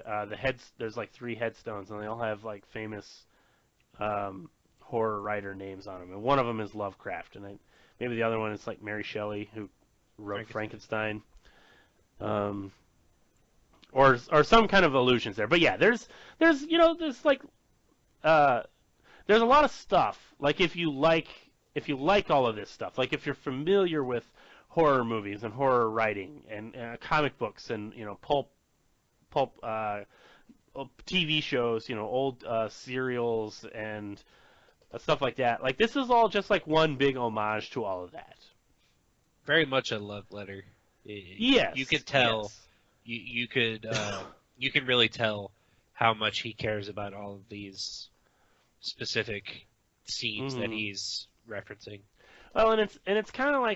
there's 3 headstones, and they all have famous horror writer names on them, and one of them is Lovecraft, and maybe the other one is Mary Shelley, who wrote Frankenstein, or some kind of allusions there. But yeah, there's a lot of stuff. If you like all of this stuff, if you're familiar with horror movies and horror writing and comic books and pulp TV shows, old serials and stuff like that. This is all just one big homage to all of that. Very much a love letter. Yes, you could tell. Yes. You can really tell how much he cares about all of these specific scenes that he's referencing. Well, and it's kind of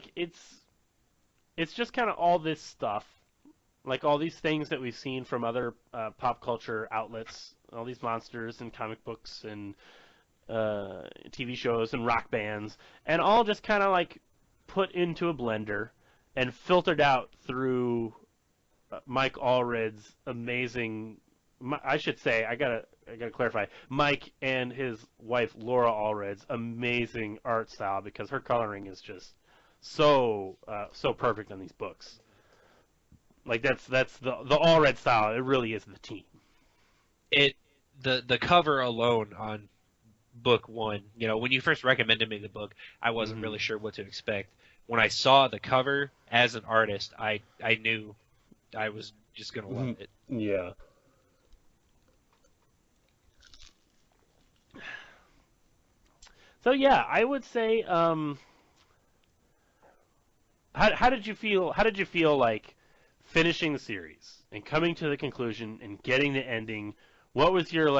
it's just kind of all this stuff, all these things that we've seen from other pop culture outlets, all these monsters and comic books and TV shows and rock bands, and all just kind of put into a blender and filtered out through Mike Allred's amazing. I should say, I gotta clarify, Mike and his wife Laura Allred's amazing art style, because her coloring is just so perfect on these books. That's the Allred style. It really is the team. The cover alone on book 1. When you first recommended me the book, I wasn't really sure what to expect. When I saw the cover as an artist, I knew I was just gonna love it. Yeah. So yeah, I would say. How did you feel? How did you feel finishing the series and coming to the conclusion and getting the ending? What was your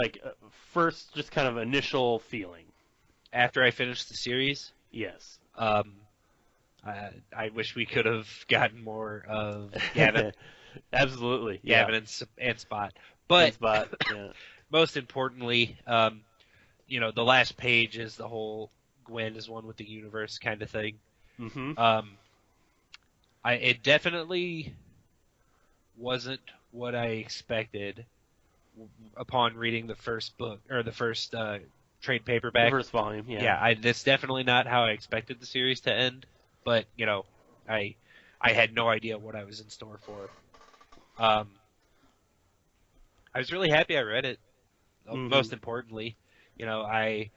first just kind of initial feeling after I finished the series? Yes. I wish we could have gotten more of Gavin. Absolutely. Gavin and Spot. But Spot. Yeah. most importantly, the last page is the whole Gwen is one with the universe kind of thing. Mm-hmm. It definitely wasn't what I expected upon reading the first book or the first trade paperback. The first volume, yeah. Yeah, that's definitely not how I expected the series to end. But I had no idea what I was in store for. I was really happy I read it. Mm-hmm. Most importantly, I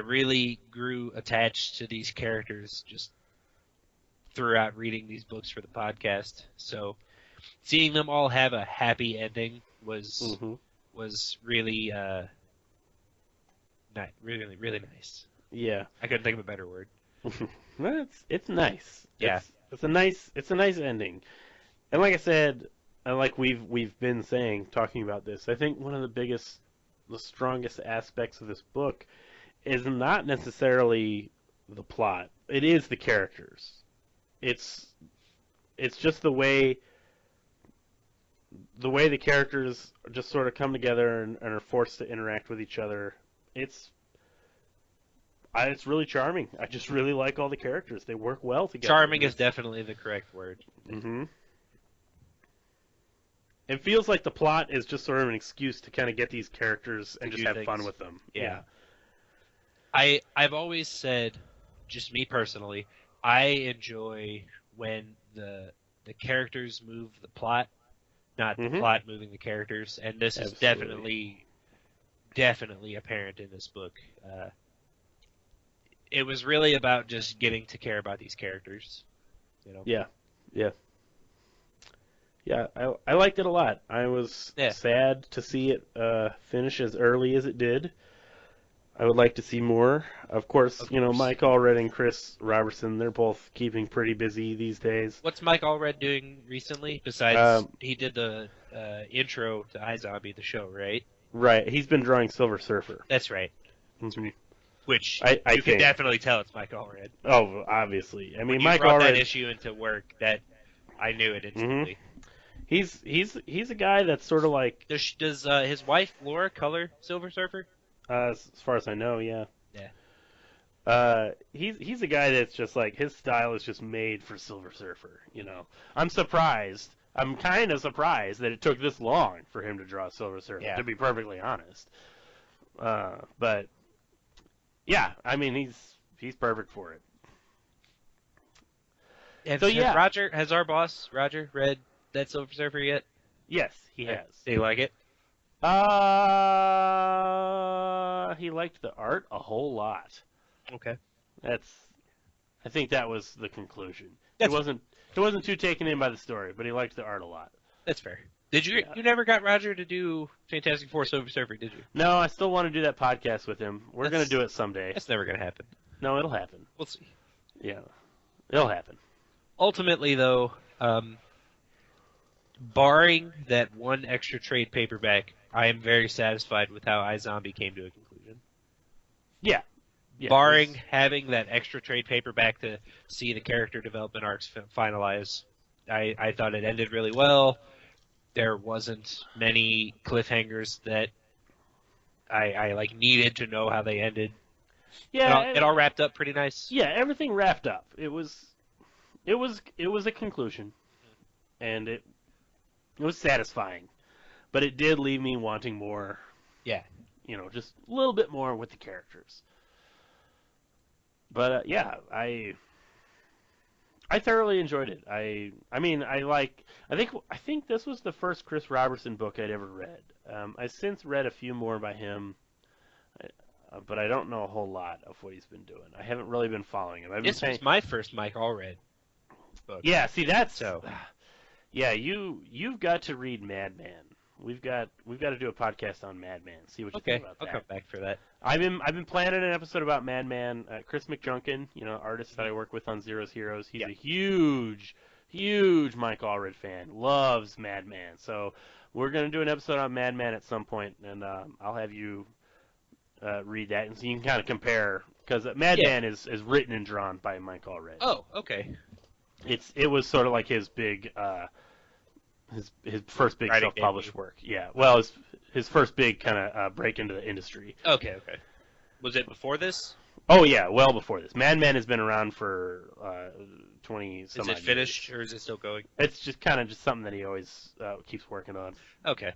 really grew attached to these characters just throughout reading these books for the podcast. So seeing them all have a happy ending was really really really nice. Yeah, I couldn't think of a better word. Well, it's nice. Yeah, it's a nice ending. And like I said, and like we've been saying, talking about this, I think one of the strongest aspects of this book is not necessarily the plot. It is the characters. It's just the way the characters just sort of come together and are forced to interact with each other. It's really charming. I just really like all the characters. They work well together. Charming is definitely the correct word. Mm-hmm. It feels like the plot is just sort of an excuse to kind of get these characters and just have fun with them. Yeah. I've always said, just me personally, I enjoy when the characters move the plot, not the plot moving the characters, and this is definitely apparent in this book. It was really about just getting to care about these characters. Yeah. I liked it a lot. I was sad to see it finish as early as it did. I would like to see more. Of course. Mike Allred and Chris Roberson, they're both keeping pretty busy these days. What's Mike Allred doing recently? Besides, he did the intro to iZombie, the show, right? Right. He's been drawing Silver Surfer. That's right. Mm-hmm. Which I you can definitely tell it's Mike Allred. Oh, obviously. I mean, when Mike brought Allred. that issue into work, that I knew it instantly. He's a guy that's sort of like. Does his wife Laura color Silver Surfer? As far as I know, yeah. Yeah. He's a guy that's just like his style is just made for Silver Surfer. I'm surprised. I'm kind of surprised that it took this long for him to draw Silver Surfer. Yeah. To be perfectly honest. But yeah, I mean he's perfect for it. Has our boss Roger read that Silver Surfer yet? Yes, he has. Did he like it? He liked the art a whole lot. Okay. I think that was the conclusion. He That's wasn't too taken in by the story, but he liked the art a lot. That's fair. Did you? You never got Roger to do Fantastic Four Silver Surfer, did you? No, I still want to do that podcast with him. We're going to do it someday. That's never going to happen. No, it'll happen. We'll see. Yeah, it'll happen. Ultimately, though, barring that one extra trade paperback, I am very satisfied with how iZombie came to a conclusion. Yeah. Barring having that extra trade paperback to see the character development arcs finalize, I thought it ended really well. There wasn't many cliffhangers that I needed to know how they ended. Yeah, it all wrapped up pretty nice. Yeah, everything wrapped up. It was a conclusion, and it was satisfying, but it did leave me wanting more. Yeah, just a little bit more with the characters. But I thoroughly enjoyed it. I think this was the first Chris Roberson book I'd ever read. I've since read a few more by him, but I don't know a whole lot of what he's been doing. I haven't really been following him. This was my first Mike Allred book. Yeah, see that's so. Yeah, you've got to read Madman. We've got to do a podcast on Madman. See what you think about that. I'll come back for that. I've been planning an episode about Madman. Chris McJunkin, artist that I work with on Zero's Heroes, he's a huge Mike Allred fan. Loves Madman. So we're gonna do an episode on Madman at some point, and I'll have you read that, and so you can kind of compare, because Madman is written and drawn by Mike Allred. Oh, okay. It was sort of like his big his first big Writing self-published debut. work. Yeah, well, his first big kind of break into the industry. Okay. Was it before this? Oh yeah, well before this. Mad Men has been around for 20 some odd Is it finished years. or is it still going? It's just kind of just something that he always keeps working on. Okay.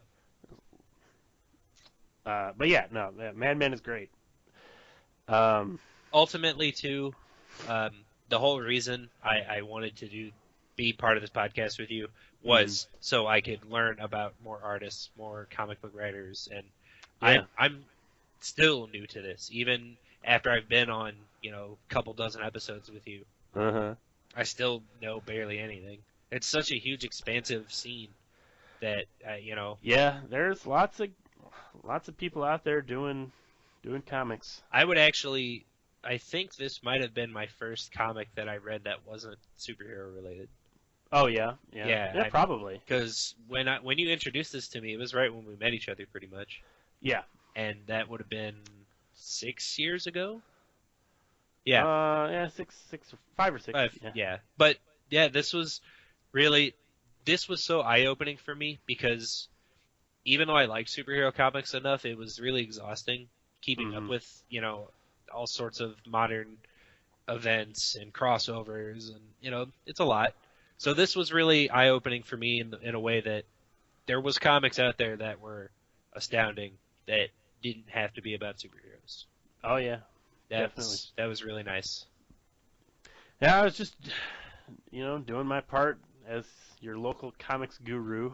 But yeah, no, Mad Men is great. Ultimately, too, the whole reason I wanted to be part of this podcast with you was so I could learn about more artists, more comic book writers, and I'm still new to this, even after I've been on a couple dozen episodes with you. I still know barely anything. It's such a huge, expansive scene that Yeah, there's lots of people out there doing comics. I think this might have been my first comic that I read that wasn't superhero related. Oh yeah, probably. Because when you introduced this to me, it was right when we met each other, pretty much. Yeah. And that would have been 6 years ago. Yeah. Yeah, 5 or 6. Yeah. But yeah, this was so eye-opening for me because even though I like superhero comics enough, it was really exhausting keeping up with all sorts of modern events and crossovers, and it's a lot. So this was really eye-opening for me in a way that there was comics out there that were astounding that didn't have to be about superheroes. Oh yeah, definitely. That was really nice. Yeah, I was just doing my part as your local comics guru.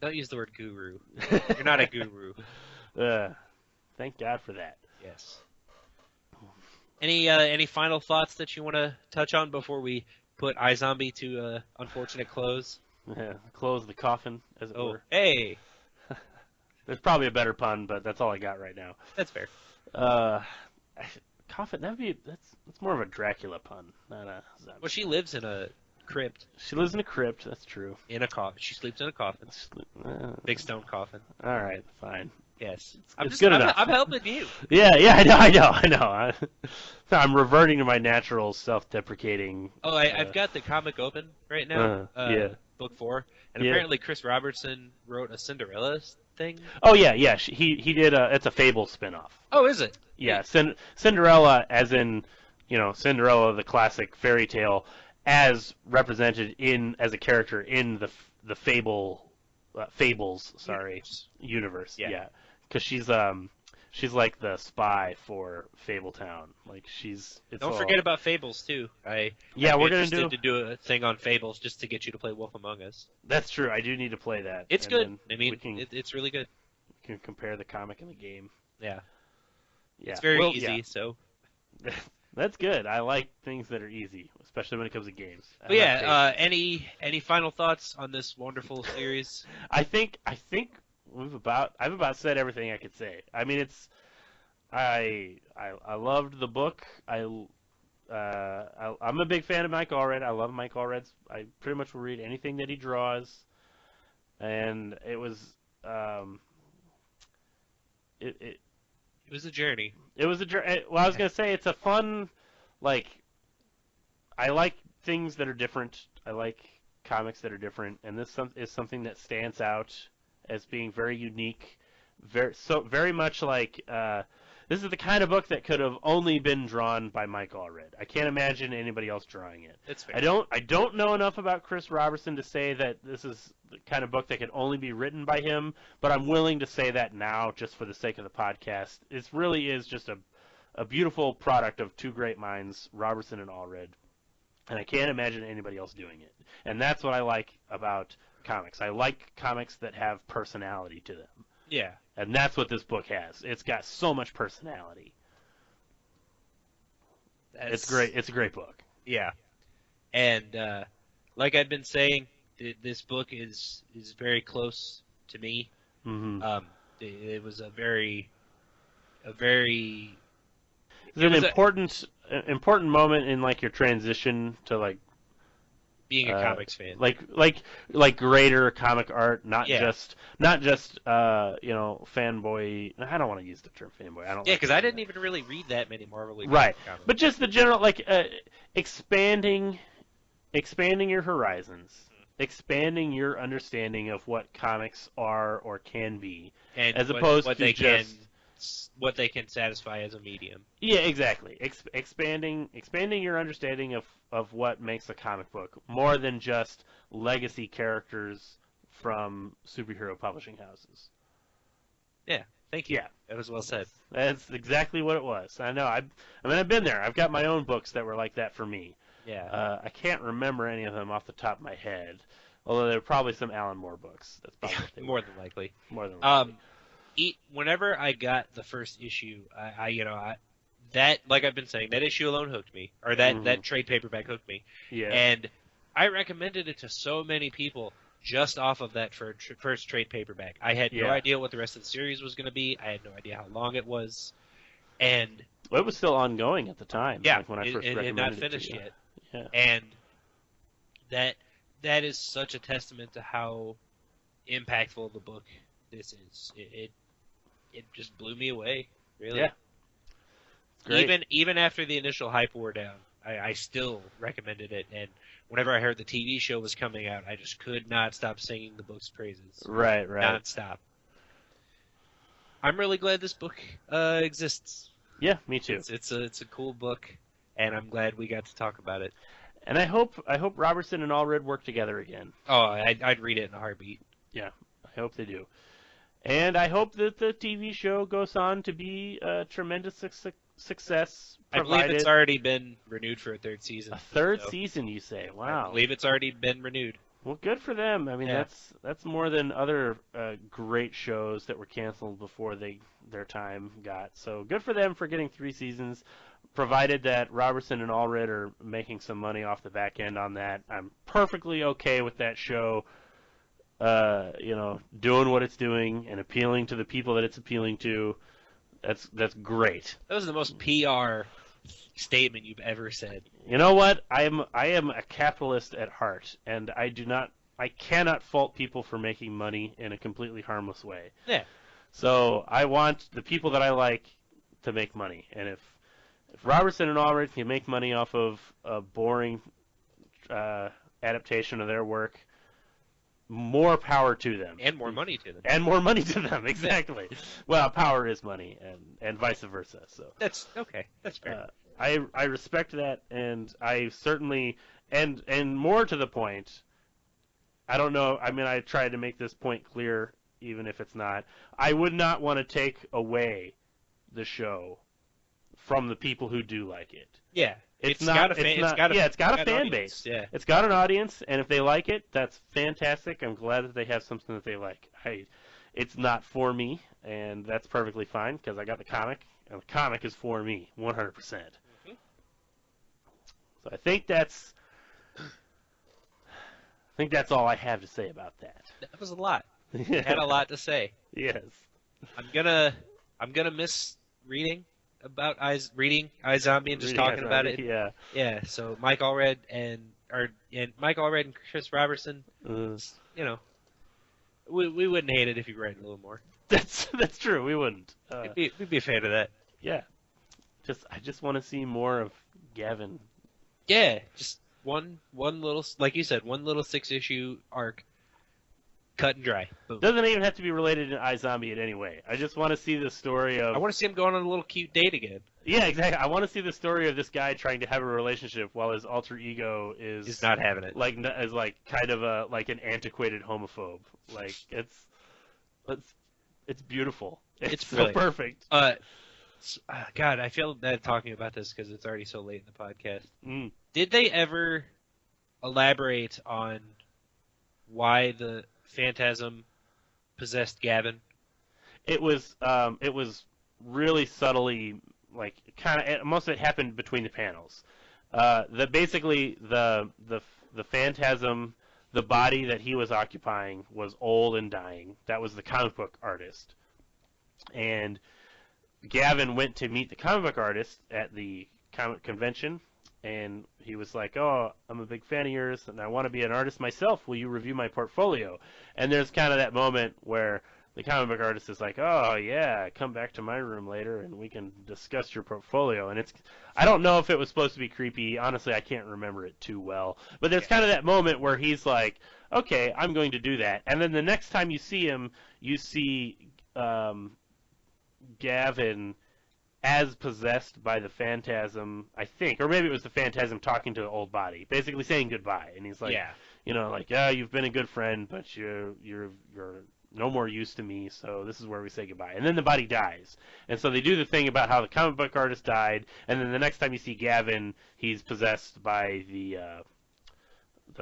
Don't use the word guru. You're not a guru. Thank God for that. Yes. Any final thoughts that you want to touch on before we put iZombie to unfortunate close? Yeah, close the coffin, as it were. Hey! There's probably a better pun, but that's all I got right now. That's fair. Coffin, that's more of a Dracula pun, not a zombie. Well, she lives in a crypt. She lives in a crypt, that's true. In a coffin. She sleeps in a coffin. Big stone coffin. All right, fine. Yes. It's good enough. I'm helping you. Yeah, I know. I'm reverting to my natural self-deprecating. Oh, I've got the comic open right now. Book 4. And apparently Chris Roberson wrote a Cinderella thing. Oh, yeah. He did it's a Fable spinoff. Oh, is it? Yeah, Cinderella as in, Cinderella, the classic fairy tale, as represented as a character in the Fables, universe. Yeah. Because she's like the spy for Fabletown. Like Don't forget about Fables too. We're gonna do a thing on Fables just to get you to play Wolf Among Us. That's true. I do need to play that. It's good. I mean, it's really good. We can compare the comic and the game. Yeah. Yeah. It's very easy. So. That's good. I like things that are easy, especially when it comes to games. But yeah, any final thoughts on this wonderful series? I think I've about said everything I could say. I mean, I loved the book. I'm a big fan of Mike Allred. I love Mike Allred. I pretty much will read anything that he draws, and it was it was a journey. It was a journey. Well, I was gonna say it's a fun, I like things that are different. I like comics that are different, and this is something that stands out as being very unique, very much like this is the kind of book that could have only been drawn by Mike Allred. I can't imagine anybody else drawing it. That's fair. I don't know enough about Chris Roberson to say that this is the kind of book that could only be written by him, but I'm willing to say that now just for the sake of the podcast. It really is just a beautiful product of two great minds, Roberson and Allred, and I can't imagine anybody else doing it. And that's what I like about comics. I like comics that have personality to them. Yeah. And that's what this book has. It's got so much personality. It's great. It's a great book. Yeah. And like I've been saying, this book is very close to me. Mm-hmm. It was a very It's an important moment in like your transition to like being a comics fan, like greater comic art, not just fanboy. I don't want to use the term fanboy. I don't. Yeah, because I didn't even really read that many Marvel right, comics. But just the general expanding your horizons expanding your understanding of what comics are or can be, and as opposed what to just what they can satisfy as a medium. Yeah, exactly. Expanding your understanding of what makes a comic book more than just legacy characters from superhero publishing houses. Yeah, thank you. Yeah, that was well said. That's exactly what it was. I know. I've been there. I've got my own books that were like that for me. Yeah. I can't remember any of them off the top of my head, although there are probably some Alan Moore books. That's probably what they more than likely. More than likely. Whenever I got the first issue, that, like I've been saying, that issue alone hooked me, or that trade paperback hooked me. Yeah. And I recommended it to so many people just off of that first trade paperback. I had no idea what the rest of the series was going to be. I had no idea how long it was, and it was still ongoing at the time. Yeah, like when I first it had not finished yet. Yeah. And that is such a testament to how impactful the book this is. It just blew me away, really. Yeah. Great. Even after the initial hype wore down, I still recommended it. And whenever I heard the TV show was coming out, I just could not stop singing the book's praises. Right. Non-stop. I'm really glad this book exists. Yeah, me too. It's a cool book, and I'm glad we got to talk about it. And I hope Roberson and Allred work together again. Oh, I'd read it in a heartbeat. Yeah, I hope they do. And I hope that the TV show goes on to be a tremendous success. I believe it's already been renewed for a third season. A third season, you say? Wow. I believe it's already been renewed. Well, good for them. I mean, that's more than other great shows that were canceled before their time got. So good for them for getting 3 seasons. Provided that Roberson and Allred are making some money off the back end on that, I'm perfectly okay with that show. Doing what it's doing and appealing to the people that it's appealing to. That's great. That was the most PR statement you've ever said. You know what? I am a capitalist at heart, and I cannot fault people for making money in a completely harmless way. Yeah. So I want the people that I like to make money, and if Roberson and Allred can make money off of a boring adaptation of their work, more power to them. And more money to them. And more money to them, exactly. Well, power is money, and vice versa. So that's okay. That's fair. I respect that, and I certainly, and more to the point, I don't know. I mean, I tried to make this point clear, even if it's not. I would not want to take away the show from the people who do like it. Yeah. It's got a fan base. Yeah. It's got an audience, and if they like it, that's fantastic. I'm glad that they have something that they like. It's not for me, and that's perfectly fine because I got the comic, and the comic is for me, 100%. Mm-hmm. So I think that's all I have to say about that. That was a lot. You had a lot to say. Yes. I'm gonna miss reading about iZombie and just talking about it. Yeah. Yeah. So Mike Allred and Chris Roberson. We wouldn't hate it if you read a little more. That's true. We wouldn't. We'd be a fan of that. Yeah. I just want to see more of Gavin. Yeah. Just one little, like you said, one little 6-issue arc. Cut and dry. Boom. Doesn't even have to be related to iZombie in any way. I just want to see the story of... I want to see him going on a little cute date again. Yeah, exactly. I want to see the story of this guy trying to have a relationship while his alter ego is not having it. Is kind of an antiquated homophobe. Like it's beautiful. It's so perfect. God, I feel bad talking about this because it's already so late in the podcast. Mm. Did they ever elaborate on why the Phantasm possessed Gavin? It was really subtly, most of it happened between the panels. Basically the Phantasm, the body that he was occupying was old and dying. That was the comic book artist, and Gavin went to meet the comic book artist at the comic convention. And he was like, "Oh, I'm a big fan of yours, and I want to be an artist myself. Will you review my portfolio?" And there's kind of that moment where the comic book artist is like, "Oh, yeah, come back to my room later, and we can discuss your portfolio." And I don't know if it was supposed to be creepy. Honestly, I can't remember it too well. But there's kind of that moment where he's like, okay, I'm going to do that. And then the next time you see him, you see Gavin as possessed by the phantasm, I think, or maybe it was the phantasm talking to the old body, basically saying goodbye. And he's like, you've been a good friend, but you're no more use to me, so this is where we say goodbye. And then the body dies. And so they do the thing about how the comic book artist died, and then the next time you see Gavin, he's possessed by the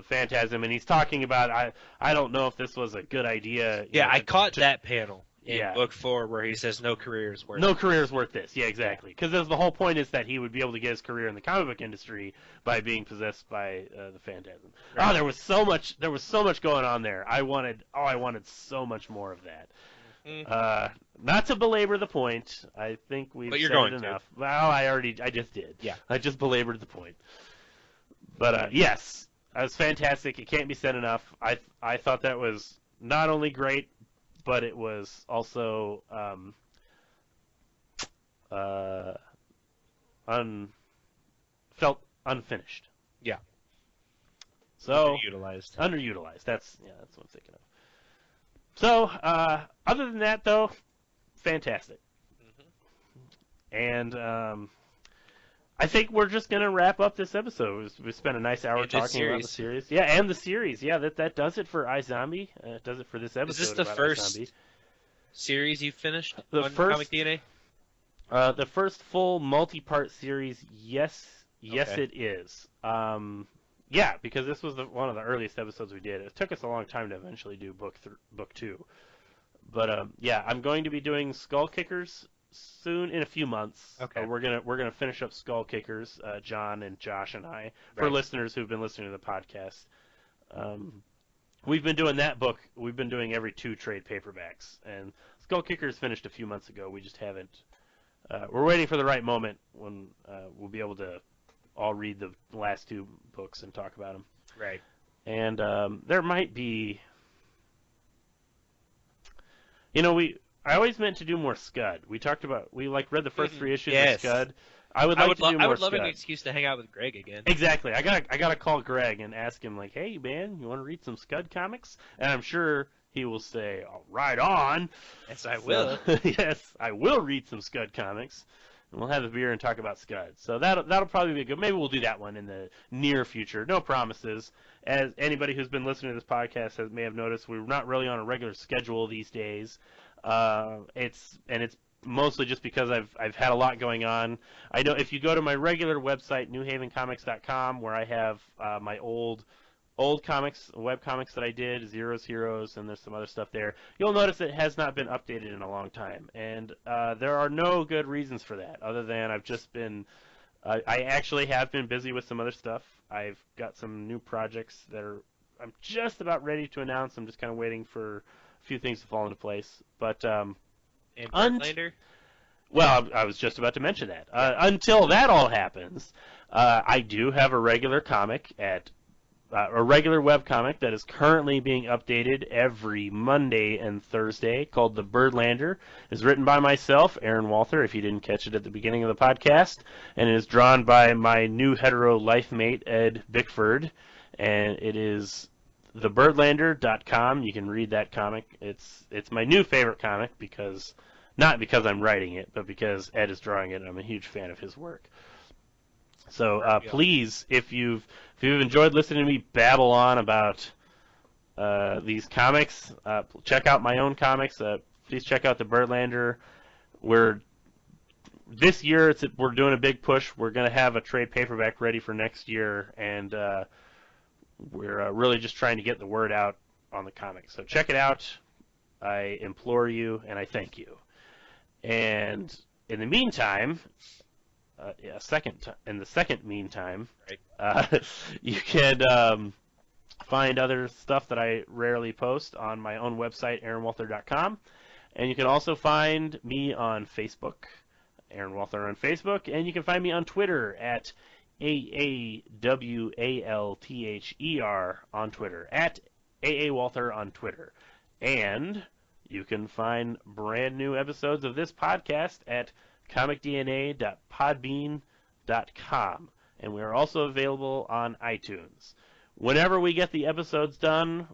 phantasm, and he's talking about, I don't know if this was a good idea. Yeah, I caught that panel in book 4 where he says no career is worth this. Yeah, exactly. Because the whole point is that he would be able to get his career in the comic book industry by being possessed by the phantasm. Right. Oh, there was so much going on there. I wanted so much more of that. Mm-hmm. Not to belabor the point. I think we've said it enough. Well, I just did. Yeah. I just belabored the point. But yes, it was fantastic. It can't be said enough. I thought that was not only great, but it was also felt unfinished. Yeah. So underutilized. That's what I'm thinking of. So other than that, though, fantastic. Mm-hmm. And I think we're just gonna wrap up this episode. We spent a nice hour talking about the series. Yeah, and the series. Yeah, that does it for iZombie. Does it for this episode. Is this the first series you finished on Comic DNA? The first full multi-part series. Yes, it is. Yeah, because this was one of the earliest episodes we did. It took us a long time to eventually do book 2. But yeah, I'm going to be doing Skull Kickers soon, in a few months. Okay. We're gonna finish up Skull Kickers, John and Josh and I. For listeners who've been listening to the podcast, we've been doing that book. We've been doing every 2 trade paperbacks, and Skull Kickers finished a few months ago. We just haven't. We're waiting for the right moment when we'll be able to all read the last 2 books and talk about them. Right. And there might be. I always meant to do more Scud. We read the first 3 issues of Scud. I would love an excuse to hang out with Greg again. Exactly. I gotta call Greg and ask him, like, hey man, you want to read some Scud comics? And I'm sure he will say, oh, right on. Yes, I will. Yes, I will read some Scud comics. And we'll have a beer and talk about Scud. So that'll probably be good. Maybe we'll do that one in the near future. No promises. As anybody who's been listening to this podcast may have noticed, we're not really on a regular schedule these days. It's mostly just because I've had a lot going on. I know if you go to my regular website, newhavencomics.com, where I have my old comics, web comics that I did, Zero's Heroes, and there's some other stuff there, you'll notice it has not been updated in a long time. And there are no good reasons for that, other than I've just been I actually have been busy with some other stuff. I've got some new projects that I'm just about ready to announce. I'm just kind of waiting for a few things to fall into place. But and Birdlander? Well, I was just about to mention that. Until that all happens, I do have a regular comic a regular webcomic that is currently being updated every Monday and Thursday, called The Birdlander. It's written by myself, Aaron Walther, if you didn't catch it at the beginning of the podcast, and it is drawn by my new hetero life mate, Ed Bickford, and it is thebirdlander.com. You can read that comic. It's my new favorite comic, not because I'm writing it, but because Ed is drawing it, and I'm a huge fan of his work. So please, if you've enjoyed listening to me babble on about these comics, check out my own comics. Please check out The Birdlander. This year we're doing a big push. We're going to have a trade paperback ready for next year, and we're really just trying to get the word out on the comic. So check it out. I implore you, and I thank you. And in the meantime, in the second meantime, you can find other stuff that I rarely post on my own website, aaronwalther.com. And you can also find me on Facebook, Aaron Walther on Facebook, and you can find me on Twitter at AAWALTHER on Twitter, at AAWalther on Twitter. And you can find brand new episodes of this podcast at comicdna.podbean.com, and we are also available on iTunes. Whenever we get the episodes done,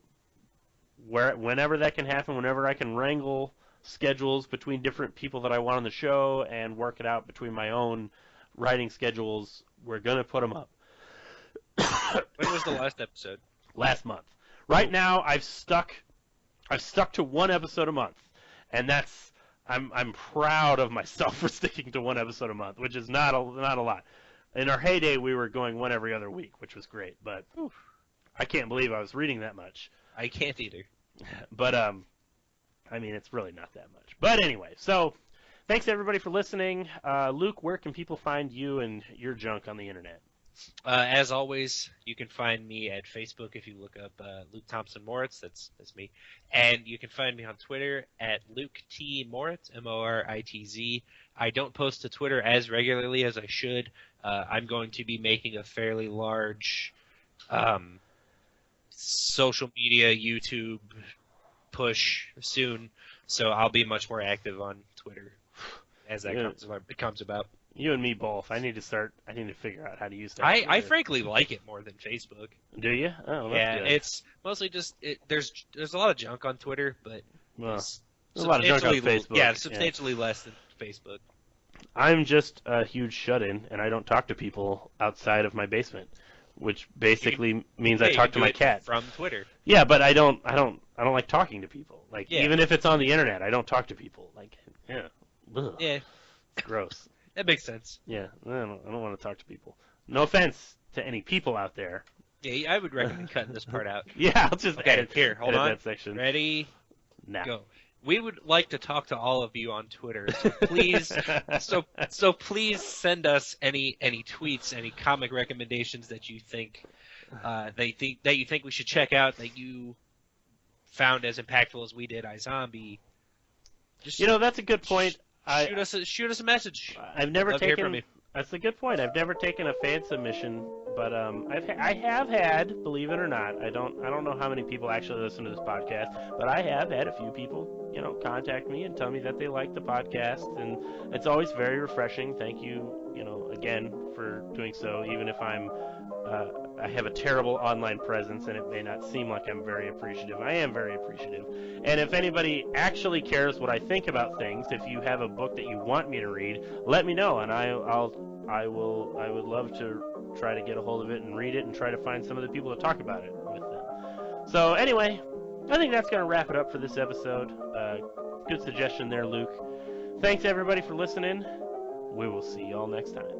whenever that can happen, whenever I can wrangle schedules between different people that I want on the show and work it out between my own writing schedules, we're going to put them up. When was the last episode? Last month. Right now, I've stuck to one episode a month, and that's I'm proud of myself for sticking to one episode a month, which is not a lot. In our heyday, we were going one every other week, which was great, but I can't believe I was reading that much. I can't either. But I mean, it's really not that much. But anyway, so thanks everybody for listening. Luke, where can people find you and your junk on the internet? As always, you can find me at Facebook if you look up Luke Thompson-Moritz. That's me. And you can find me on Twitter at Luke T. Moritz, Moritz. I don't post to Twitter as regularly as I should. I'm going to be making a fairly large social media, YouTube push soon, so I'll be much more active on Twitter as that comes about. You and me both. I need to figure out how to use that. I frankly like it more than Facebook. Do you? Oh, that's yeah. Good. It's mostly just there's a lot of junk on Twitter, but there's a lot of junk on Facebook. Yeah, substantially less than Facebook. I'm just a huge shut-in, and I don't talk to people outside of my basement, which basically means I talk to my cat from Twitter. Yeah, but I don't like talking to people. Like even if it's on the internet, I don't talk to people. Like ugh. Yeah, it's gross. That makes sense. Yeah, I don't want to talk to people. No offense to any people out there. Yeah, I would recommend cutting this part out. Yeah, I'll just edit hold on. That section. Ready? Nah. Go. We would like to talk to all of you on Twitter, so please, so please send us any tweets, any comic recommendations that you think that you think we should check out, that you found as impactful as we did iZombie. Just that's a good point. Shoot us a message. I've never Love to hear from taken. you. That's a good point. I've never taken a fan submission, but I have had, believe it or not, I don't know how many people actually listen to this podcast, but I have had a few people, contact me and tell me that they like the podcast, and it's always very refreshing. Thank you, again for doing so, even if I have a terrible online presence and it may not seem like I'm very appreciative. I am very appreciative. And if anybody actually cares what I think about things, if you have a book that you want me to read, let me know, and I would love to try to get a hold of it and read it and try to find some of the people to talk about it with them. So anyway, I think that's going to wrap it up for this episode. Good suggestion there, Luke. Thanks everybody for listening. We will see you all next time.